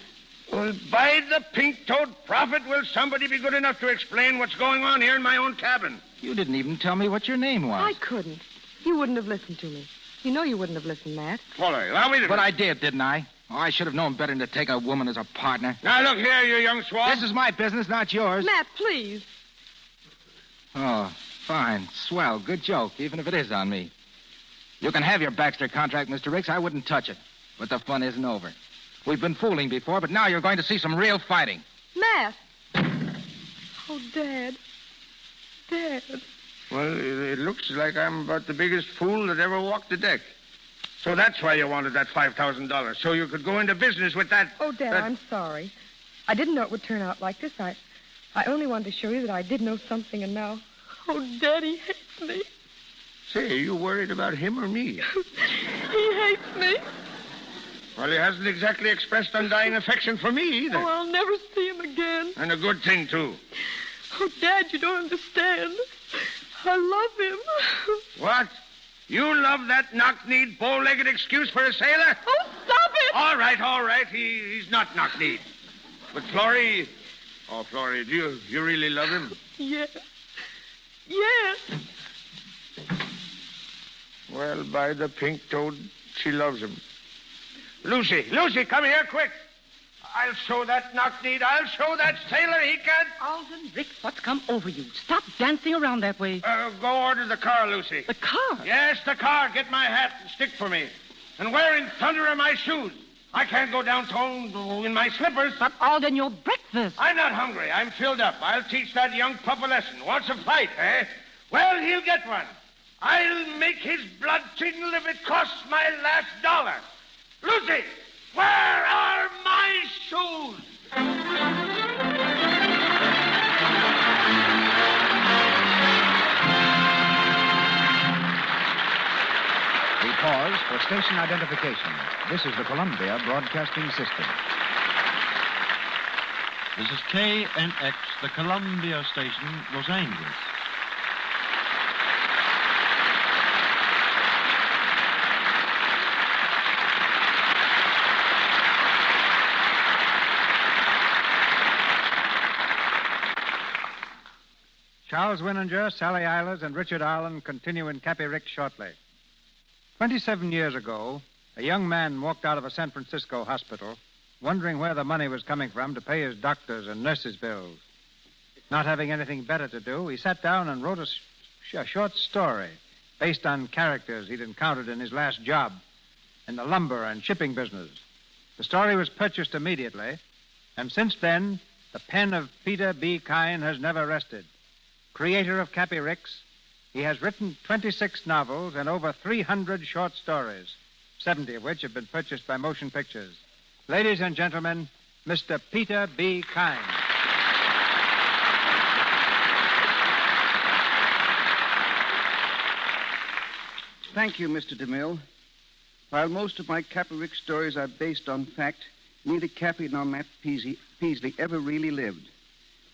Well, by the pink-toed prophet, will somebody be good enough to explain what's going on here in my own cabin? You didn't even tell me what your name was. I couldn't. You wouldn't have listened to me. You know you wouldn't have listened, Matt. Foley, allow me to... But I did, didn't I? Oh, I should have known better than to take a woman as a partner. Now, look here, you young swab. This is my business, not yours. Matt, please. Oh, fine. Swell. Good joke, even if it is on me. You can have your Baxter contract, Mr. Ricks. I wouldn't touch it. But the fun isn't over. We've been fooling before, but now you're going to see some real fighting. Matt! Oh, Dad. Dad. Well, it looks like I'm about the biggest fool that ever walked the deck. So that's why you wanted that $5,000, so you could go into business with that... Oh, Dad, I'm sorry. I didn't know it would turn out like this. I only wanted to show you that I did know something, and now... Oh, Daddy hates me. Say, are you worried about him or me? He hates me. Well, he hasn't exactly expressed undying affection for me either. Oh, I'll never see him again. And a good thing, too. Oh, Dad, you don't understand. I love him. What? You love that knock-kneed, bow-legged excuse for a sailor? Oh, stop it! All right. He's not knock-kneed. But Flory... Oh, Flory, do you really love him? Yes. Yes. Well, by the pink-toed, she loves him. Lucy, come here, quick. I'll show that knock-kneed. I'll show that sailor he can't... Alden, Ricks, what's come over you? Stop dancing around that way. Go order the car, Lucy. The car? Yes, the car. Get my hat and stick for me. And where in thunder are my shoes? I can't go downtown in my slippers. But, Alden, your breakfast. I'm not hungry. I'm filled up. I'll teach that young pup a lesson. Wants a fight, eh? Well, he'll get one. I'll make his blood tingle if it costs my last dollar. Lucy, where are my shoes? We pause for station identification. This is the Columbia Broadcasting System. This is KNX, the Columbia Station, Los Angeles. Charles Winninger, Sally Eilers, and Richard Arlen continue in Cappy Ricks shortly. 27 years ago, a young man walked out of a San Francisco hospital wondering where the money was coming from to pay his doctors and nurses' bills. Not having anything better to do, he sat down and wrote a short story based on characters he'd encountered in his last job in the lumber and shipping business. The story was purchased immediately, and since then, the pen of Peter B. Kyne has never rested. Creator of Cappy Ricks, he has written 26 novels and over 300 short stories, 70 of which have been purchased by motion pictures. Ladies and gentlemen, Mr. Peter B. Kyne. Thank you, Mr. DeMille. While most of my Cappy Ricks stories are based on fact, neither Cappy nor Matt Peasley ever really lived.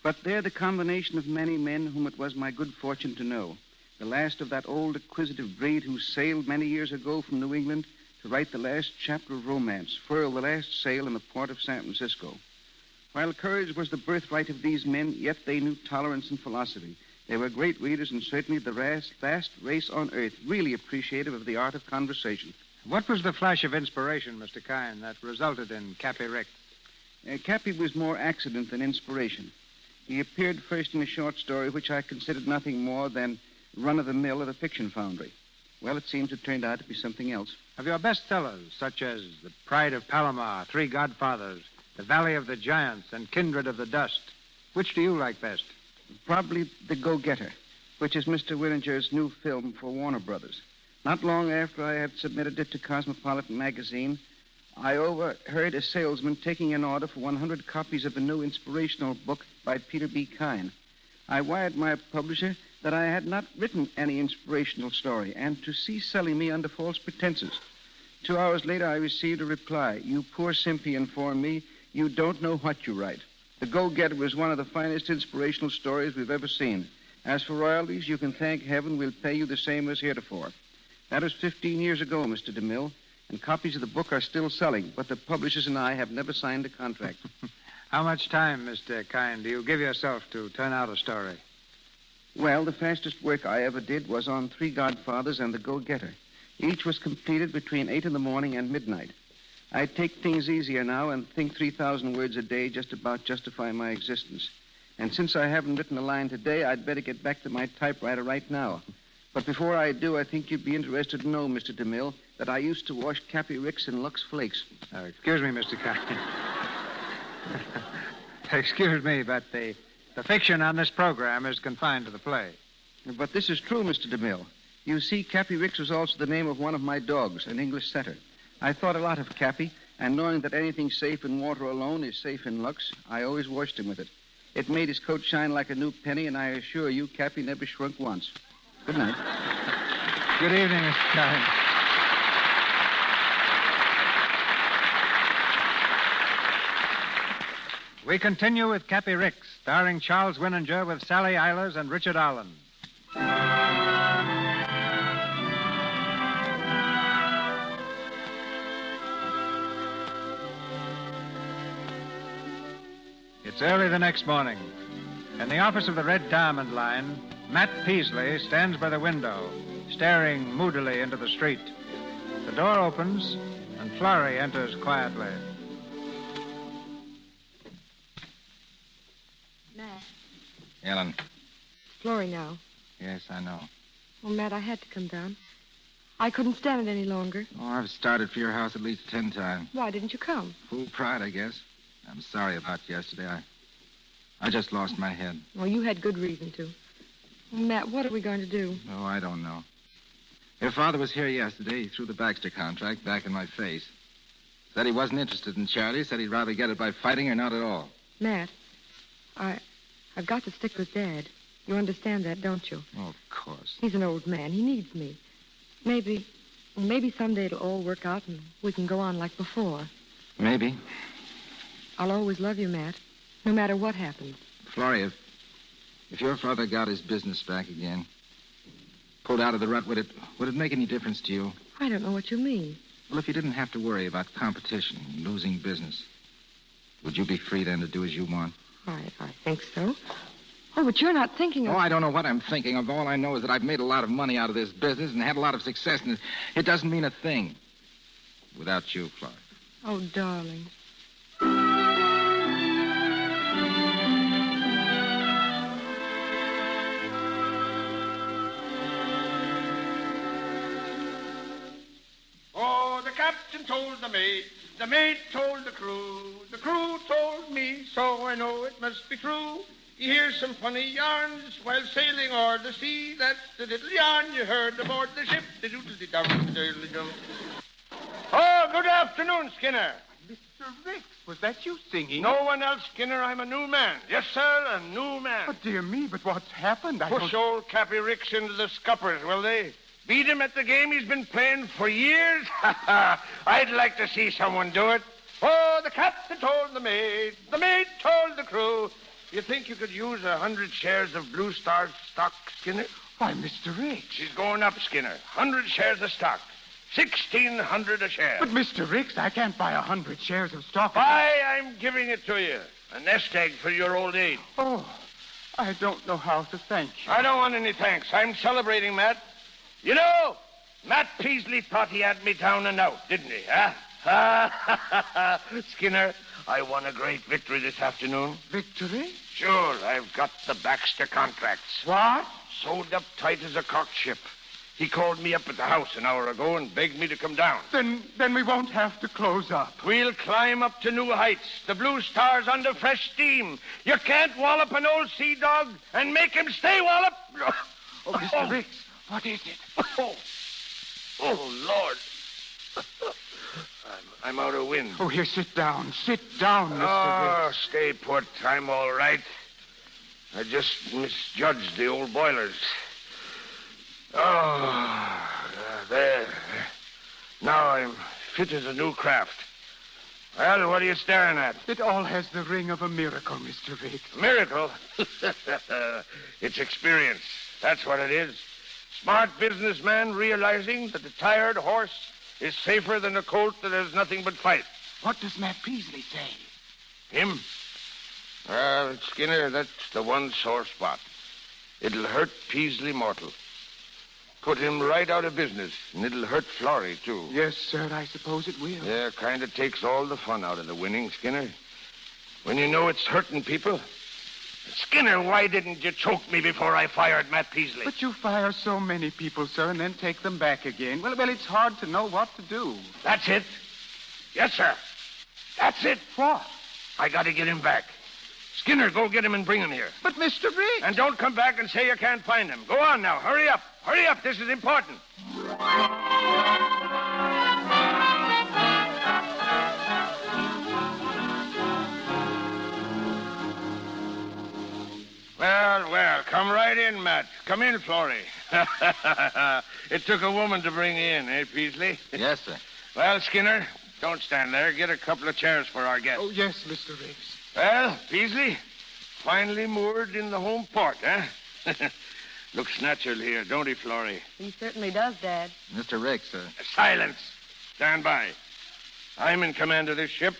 But they're the combination of many men whom it was my good fortune to know. The last of that old acquisitive breed who sailed many years ago from New England to write the last chapter of romance, furl the last sail in the port of San Francisco. While courage was the birthright of these men, yet they knew tolerance and philosophy. They were great readers and certainly the vast race on earth, really appreciative of the art of conversation. What was the flash of inspiration, Mr. Kyne, that resulted in Cappy Ricks? Cappy was more accident than inspiration. He appeared first in a short story which I considered nothing more than run-of-the-mill at a fiction foundry. Well, it seems it turned out to be something else. Of your bestsellers, such as The Pride of Palomar, Three Godfathers, The Valley of the Giants, and Kindred of the Dust, which do you like best? Probably The Go-Getter, which is Mr. Willinger's new film for Warner Brothers. Not long after I had submitted it to Cosmopolitan magazine, I overheard a salesman taking an order for 100 copies of a new inspirational book by Peter B. Kyne. I wired my publisher that I had not written any inspirational story and to cease selling me under false pretenses. 2 hours later, I received a reply. You poor simp, he informed me, you don't know what you write. The Go-Getter was one of the finest inspirational stories we've ever seen. As for royalties, you can thank heaven we'll pay you the same as heretofore. That was 15 years ago, Mr. DeMille, and copies of the book are still selling, but the publishers and I have never signed a contract. How much time, Mr. Kyne, do you give yourself to turn out a story? Well, the fastest work I ever did was on Three Godfathers and The Go-Getter. Each was completed between 8 in the morning and midnight. I take things easier now and think 3,000 words a day just about justify my existence. And since I haven't written a line today, I'd better get back to my typewriter right now. But before I do, I think you'd be interested to know, Mr. DeMille, that I used to wash Cappy Ricks in Lux Flakes. Excuse me, Mr. Kyne. Excuse me, but the fiction on this program is confined to the play. But this is true, Mr. DeMille. You see, Cappy Ricks was also the name of one of my dogs, an English setter. I thought a lot of Cappy, and knowing that anything safe in water alone is safe in Lux, I always washed him with it. It made his coat shine like a new penny, and I assure you, Cappy never shrunk once. Good night. Good evening, Mr. Kyne. We continue with Cappy Ricks, starring Charles Winninger with Sally Eilers and Richard Arlen. It's early the next morning. In the office of the Red Diamond Line, Matt Peasley stands by the window, staring moodily into the street. The door opens, and Flory enters quietly. Matt. Ellen. Flory now. Yes, I know. Oh, Matt, I had to come down. I couldn't stand it any longer. Oh, I've started for your house at least 10 times. Why didn't you come? Full pride, I guess. I'm sorry about yesterday. I just lost my head. Well, you had good reason to. Oh, Matt, what are we going to do? Oh, I don't know. Your father was here yesterday. He threw the Baxter contract back in my face. Said he wasn't interested in Charlie. Said he'd rather get it by fighting or not at all. Matt, I've got to stick with Dad. You understand that, don't you? Oh, of course. He's an old man. He needs me. Maybe someday it'll all work out and we can go on like before. Maybe. I'll always love you, Matt, no matter what happens. Flory, if your father got his business back again, pulled out of the rut, would it make any difference to you? I don't know what you mean. Well, if you didn't have to worry about competition and losing business, would you be free then to do as you want? I think so. Oh, but you're not thinking of... Oh, I don't know what I'm thinking of. All I know is that I've made a lot of money out of this business and had a lot of success, and it doesn't mean a thing without you, Flory. Oh, darling. Oh, the captain told the mate told the crew told me, so I know it must be true. You hear some funny yarns while sailing o'er the sea. That's the little yarn you heard aboard the ship. Oh, good afternoon, Skinner. Mr. Ricks, was that you singing? No one else, Skinner. I'm a new man. Yes, sir, a new man. Oh, dear me, but what's happened? Push old Cappy Ricks into the scuppers, will they? Beat him at the game he's been playing for years? I'd like to see someone do it. Oh, the captain told the maid told the crew. You think you could use 100 shares of Blue Star stock, Skinner? Why, Mr. Ricks. She's going up, Skinner. 100 shares of stock. 1,600 a share. But, Mr. Ricks, I can't buy 100 shares of stock. Why, I'm giving it to you. A nest egg for your old age. Oh, I don't know how to thank you. I don't want any thanks. I'm celebrating, Matt. You know, Matt Peasley thought he had me down and out, didn't he, huh? Skinner, I won a great victory this afternoon. Victory? Sure, I've got the Baxter contracts. What? Sewed up tight as a cocked ship. He called me up at the house an hour ago and begged me to come down. Then we won't have to close up. We'll climb up to new heights. The Blue Star's under fresh steam. You can't wallop an old sea dog and make him stay wallop. Oh, Mr. Ricks, what is it? Oh, Lord. I'm out of wind. Oh, here, sit down. Sit down, Mr. Ricks. Stay put. I'm all right. I just misjudged the old boilers. Oh, there. Now I'm fit as a new craft. Well, what are you staring at? It all has the ring of a miracle, Mr. Ricks. Miracle? It's experience. That's what it is. Smart businessman realizing that a tired horse is safer than a colt that has nothing but fight. What does Matt Peasley say? Him? Skinner, that's the one sore spot. It'll hurt Peasley mortal. Put him right out of business, and it'll hurt Flory, too. Yes, sir, I suppose it will. Yeah, kind of takes all the fun out of the winning, Skinner. When you know it's hurting people. Skinner, why didn't you choke me before I fired Matt Peasley? But you fire so many people, sir, and then take them back again. Well, it's hard to know what to do. That's it. Yes, sir. That's it. What? I got to get him back. Skinner, go get him and bring him here. But, Mr. Ricks... And don't come back and say you can't find him. Go on now. Hurry up. Hurry up. This is important. Well, come right in, Matt. Come in, Flory. It took a woman to bring you in, eh, Peasley? Yes, sir. Well, Skinner, don't stand there. Get a couple of chairs for our guest. Oh, yes, Mr. Ricks. Well, Peasley, finally moored in the home port, huh? Looks natural here, don't he, Flory? He certainly does, Dad. Mr. Ricks, sir. Silence. Stand by. I'm in command of this ship.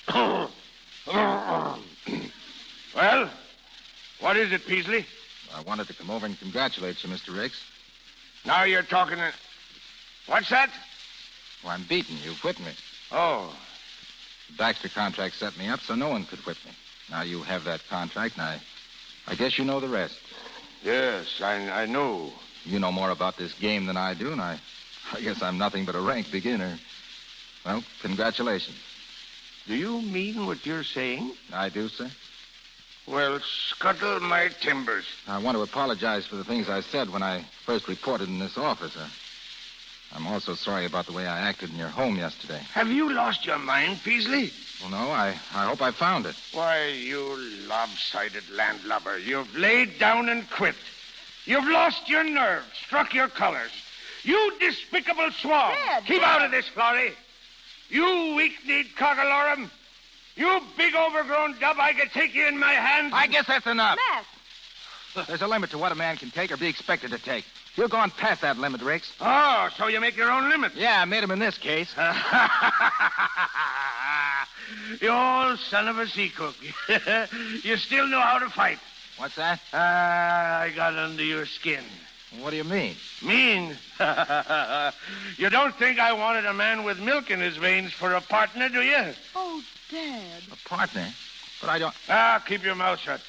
Well, what is it, Peasley? I wanted to come over and congratulate you, Mr. Ricks. Now you're talking... What's that? Well, I'm beaten. You whipped me. Oh. The Baxter contract set me up so no one could whip me. Now you have that contract, and I guess you know the rest. Yes, I know. You know more about this game than I do, and I guess I'm nothing but a rank beginner. Well, congratulations. Do you mean what you're saying? I do, sir. Well, scuttle my timbers. I want to apologize for the things I said when I first reported in this office. I'm also sorry about the way I acted in your home yesterday. Have you lost your mind, Peasley? Well, no, I hope I found it. Why, you lopsided landlubber, you've laid down and quit. You've lost your nerve, struck your colors. You despicable swab. Dad, Keep out of this, Flory. You weak-kneed cockalorum. You big overgrown dub, I could take you in my hands. I guess that's enough. Matt. There's a limit to what a man can take or be expected to take. You've gone past that limit, Ricks. Oh, so you make your own limits? Yeah, I made him in this case. You old son of a sea cook. You still know how to fight. What's that? I got under your skin. What do you mean? Mean? You don't think I wanted a man with milk in his veins for a partner, do you? Oh, Dad. A partner? But I don't... Keep your mouth shut.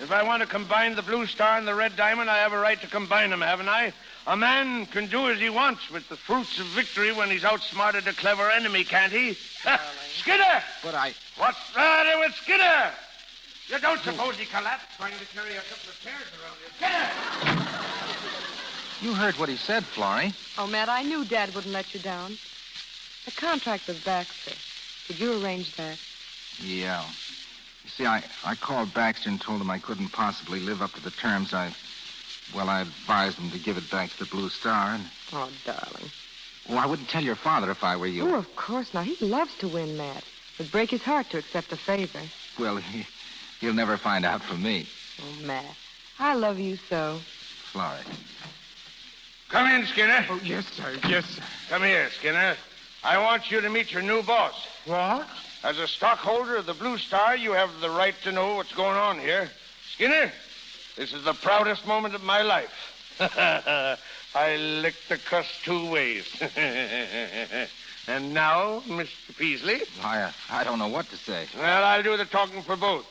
If I want to combine the Blue Star and the Red Diamond, I have a right to combine them, haven't I? A man can do as he wants with the fruits of victory when he's outsmarted a clever enemy, can't he? Skinner! But I... What's the matter with Skinner? You don't suppose he collapsed trying to carry a couple of chairs around here? Skinner! You heard what he said, Flory. Oh, Matt, I knew Dad wouldn't let you down. The contract with Baxter. Did you arrange that? Yeah. You see, I called Baxter and told him I couldn't possibly live up to the terms. I Well, I advised him to give it back to the Blue Star, and... Oh, darling. Well, I wouldn't tell your father if I were you. Oh, of course not. He loves to win, Matt. It'd break his heart to accept a favor. Well, he'll never find out from me. Oh, Matt, I love you so. Flory. Come in, Skinner. Oh, yes, sir. Yes, sir. Come here, Skinner. I want you to meet your new boss. What? As a stockholder of the Blue Star, you have the right to know what's going on here. Skinner, this is the proudest moment of my life. I licked the cuss 2 ways. And now, Mr. Peasley? I don't know what to say. Well, I'll do the talking for both.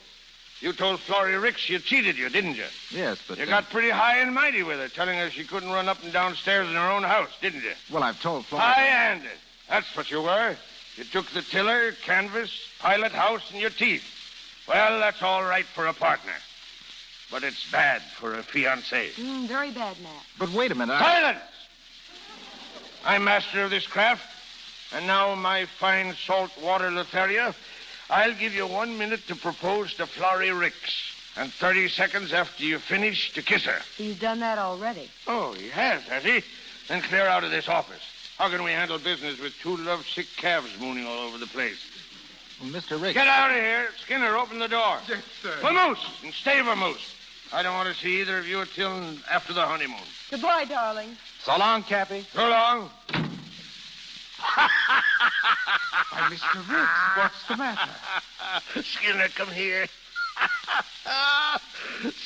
You told Flory Ricks she cheated you, didn't you? Yes, but... You got pretty high and mighty with her, telling her she couldn't run up and downstairs in her own house, didn't you? Well, I've told Flory... High-handed. That's what you were. You took the tiller, canvas, pilot house, and your teeth. Well, that's all right for a partner. But it's bad for a fiancé. Very bad, Matt. But wait a minute. Silence! I'm master of this craft. And now, my fine salt water Lotharia, I'll give you 1 minute to propose to Flory Ricks. And 30 seconds after you finish to kiss her. He's done that already. Oh, he has he? Then clear out of this office. How can we handle business with 2 lovesick calves mooning all over the place? Well, Mr. Ricks... Get out of here. Skinner, open the door. Yes, sir. Vamoose, and stay vamoose. I don't want to see either of you till after the honeymoon. Goodbye, darling. So long, Cappy. So long. Why, Mr. Ricks, what's the matter? Skinner, come here.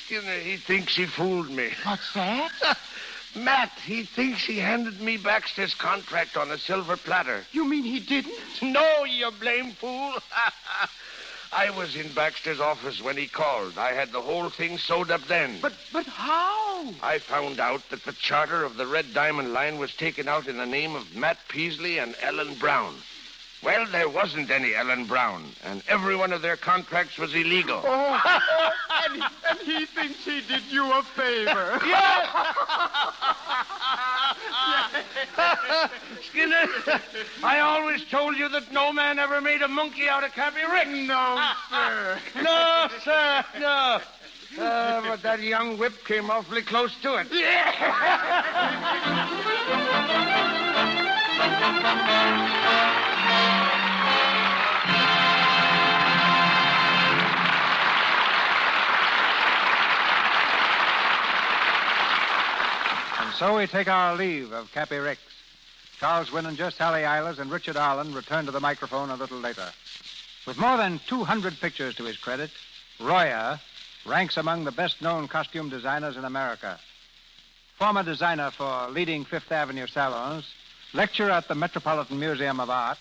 Skinner, he thinks he fooled me. What's that? Matt, he thinks he handed me Baxter's contract on a silver platter. You mean he didn't? No, you blame fool. I was in Baxter's office when he called. I had the whole thing sewed up then. But how? I found out that the charter of the Red Diamond Line was taken out in the name of Matt Peasley and Ellen Brown. Well, there wasn't any Ellen Brown, and every one of their contracts was illegal. And he thinks he did you a favor. Yes! Skinner, I always told you that no man ever made a monkey out of Cappy Ricks. No, sir. No, sir, no. But that young whip came awfully close to it. And so we take our leave of Cappy Ricks. Charles Winninger, Sally Eilers, and Richard Arlen return to the microphone a little later. With more than 200 pictures to his credit, Royer ranks among the best-known costume designers in America. Former designer for leading Fifth Avenue salons, lecturer at the Metropolitan Museum of Art,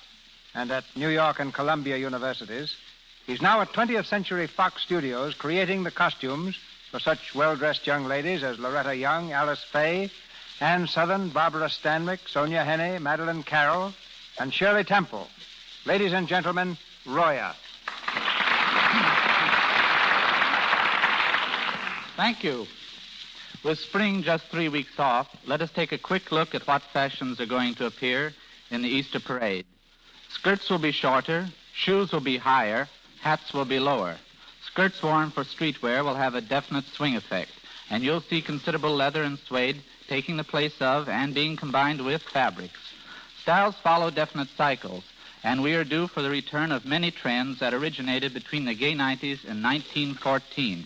and at New York and Columbia universities, he's now at 20th Century Fox Studios creating the costumes for such well-dressed young ladies as Loretta Young, Alice Faye, Anne Southern, Barbara Stanwyck, Sonia Henney, Madeline Carroll, and Shirley Temple. Ladies and gentlemen, Royer. Thank you. With spring just 3 weeks off, let us take a quick look at what fashions are going to appear in the Easter parade. Skirts will be shorter, shoes will be higher, hats will be lower. Skirts worn for streetwear will have a definite swing effect, and you'll see considerable leather and suede taking the place of and being combined with fabrics. Styles follow definite cycles, and we are due for the return of many trends that originated between the gay 90s and 1914.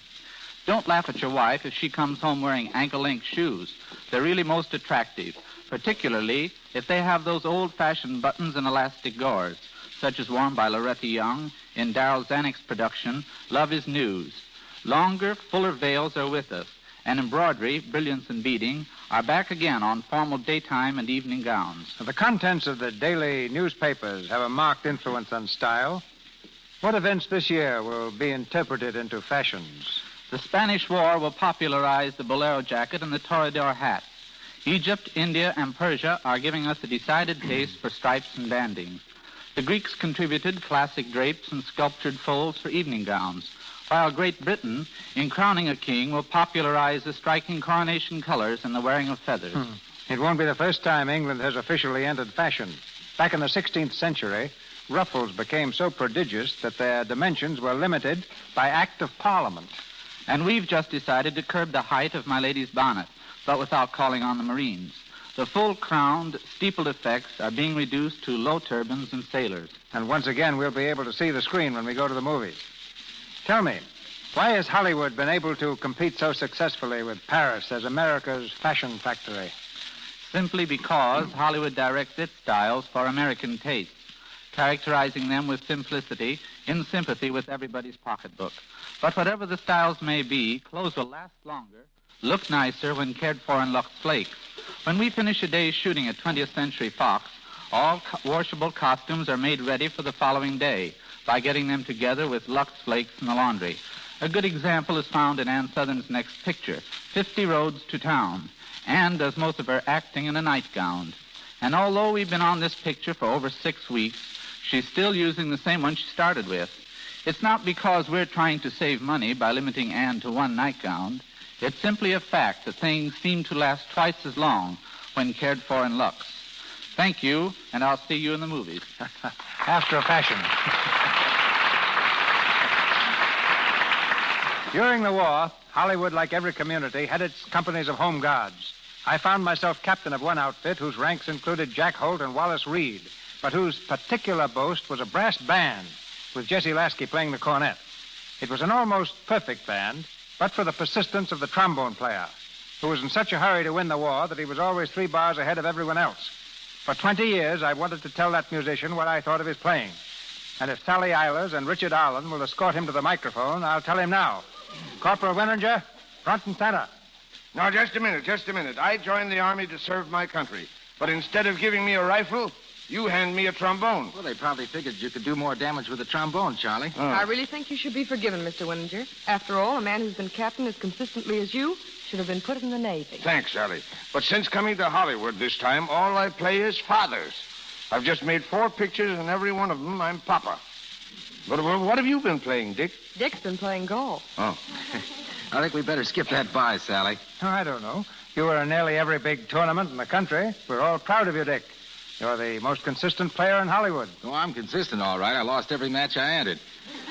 Don't laugh at your wife if she comes home wearing ankle-length shoes. They're really most attractive, particularly if they have those old-fashioned buttons and elastic gores, such as worn by Loretta Young in Darryl Zanuck's production, Love is News. Longer, fuller veils are with us, and embroidery, brilliance, and beading are back again on formal daytime and evening gowns. The contents of the daily newspapers have a marked influence on style. What events this year will be interpreted into fashions? The Spanish War will popularize the bolero jacket and the toreador hat. Egypt, India, and Persia are giving us a decided taste for stripes and banding. The Greeks contributed classic drapes and sculptured folds for evening gowns, while Great Britain, in crowning a king, will popularize the striking coronation colors and the wearing of feathers. It won't be the first time England has officially entered fashion. Back in the 16th century, ruffles became so prodigious that their dimensions were limited by Act of Parliament. And we've just decided to curb the height of my lady's bonnet but without calling on the Marines. The full-crowned, steepled effects are being reduced to low turbans and sailors. And once again, we'll be able to see the screen when we go to the movies. Tell me, why has Hollywood been able to compete so successfully with Paris as America's fashion factory? Simply because Hollywood directs its styles for American tastes, characterizing them with simplicity, in sympathy with everybody's pocketbook. But whatever the styles may be, clothes will last longer, look nicer when cared for in Lux Flakes. When we finish a day's shooting at 20th Century Fox, all washable costumes are made ready for the following day by getting them together with Lux Flakes in the laundry. A good example is found in Ann Sothern's next picture, 50 Roads to Town. Ann does most of her acting in a nightgown. And although we've been on this picture for over 6 weeks, she's still using the same one she started with. It's not because we're trying to save money by limiting Ann to one nightgown. It's simply a fact that things seem to last twice as long when cared for in Lux. Thank you, and I'll see you in the movies. After a fashion. During the war, Hollywood, like every community, had its companies of home guards. I found myself captain of one outfit whose ranks included Jack Holt and Wallace Reed, but whose particular boast was a brass band with Jesse Lasky playing the cornet. It was an almost perfect band, but for the persistence of the trombone player, who was in such a hurry to win the war that he was always 3 bars ahead of everyone else. For 20 years, I wanted to tell that musician what I thought of his playing. And if Sally Eilers and Richard Arlen will escort him to the microphone, I'll tell him now. Corporal Winninger, front and center. Now, just a minute. I joined the Army to serve my country. But instead of giving me a rifle, you hand me a trombone. Well, they probably figured you could do more damage with a trombone, Charlie. Oh. I really think you should be forgiven, Mr. Winninger. After all, a man who's been captain as consistently as you should have been put in the Navy. Thanks, Sally. But since coming to Hollywood this time, all I play is fathers. I've just made 4 pictures, and every one of them I'm Papa. But what have you been playing, Dick? Dick's been playing golf. Oh. I think we better skip that bye, Sally. Oh, I don't know. You were in nearly every big tournament in the country. We're all proud of you, Dick. You're the most consistent player in Hollywood. Oh, I'm consistent, all right. I lost every match I entered.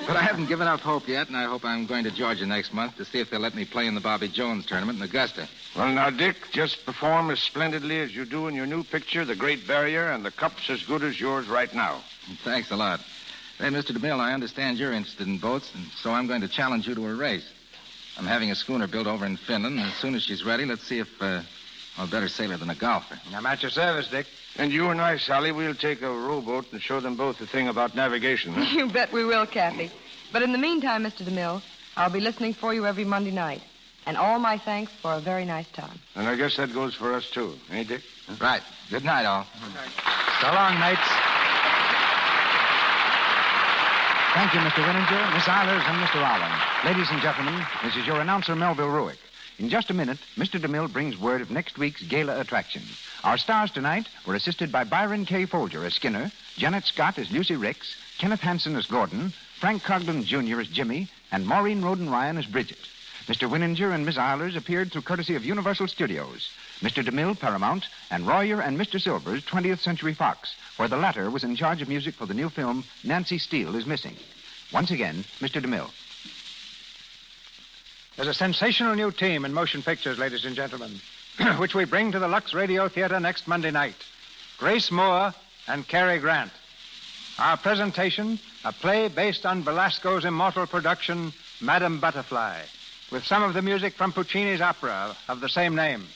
But I haven't given up hope yet, and I hope I'm going to Georgia next month to see if they'll let me play in the Bobby Jones tournament in Augusta. Well, now, Dick, just perform as splendidly as you do in your new picture, The Great Barrier, and the cup's as good as yours right now. Thanks a lot. Hey, Mr. DeMille, I understand you're interested in boats, and so I'm going to challenge you to a race. I'm having a schooner built over in Finland, and as soon as she's ready, let's see if I'm a better sailor than a golfer. I'm at your service, Dick. And you and I, Sally, we'll take a rowboat and show them both the thing about navigation. Huh? You bet we will, Cappy. But in the meantime, Mr. DeMille, I'll be listening for you every Monday night. And all my thanks for a very nice time. And I guess that goes for us, too. Eh, Dick? Huh? Right. Good night, all. Good night. So long, mates. Thank you, Mr. Winninger, Miss Eilers, and Mr. Arlen. Ladies and gentlemen, this is your announcer, Melville Ruick. In just a minute, Mr. DeMille brings word of next week's gala attraction. Our stars tonight were assisted by Byron K. Folger as Skinner, Janet Scott as Lucy Ricks, Kenneth Hansen as Gordon, Frank Cogman, Jr. as Jimmy, and Maureen Roden Ryan as Bridget. Mr. Winninger and Miss Eilers appeared through courtesy of Universal Studios. Mr. DeMille, Paramount, and Royer and Mr. Silvers, 20th Century Fox, where the latter was in charge of music for the new film Nancy Steele is Missing. Once again, Mr. DeMille. There's a sensational new team in motion pictures, ladies and gentlemen, which we bring to the Lux Radio Theater next Monday night. Grace Moore and Cary Grant. Our presentation, a play based on Belasco's immortal production, Madame Butterfly, with some of the music from Puccini's opera of the same name.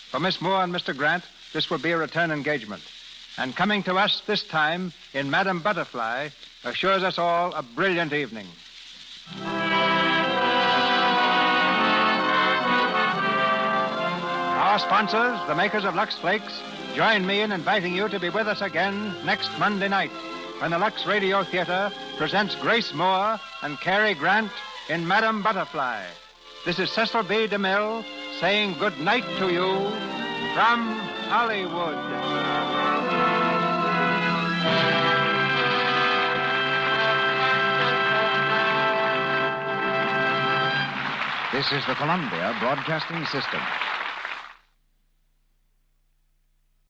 For Miss Moore and Mr. Grant, this will be a return engagement. And coming to us this time in Madame Butterfly assures us all a brilliant evening. Our sponsors, the makers of Lux Flakes, join me in inviting you to be with us again next Monday night when the Lux Radio Theater presents Grace Moore and Cary Grant in Madame Butterfly. This is Cecil B. DeMille saying good night to you from Hollywood. This is the Columbia Broadcasting System.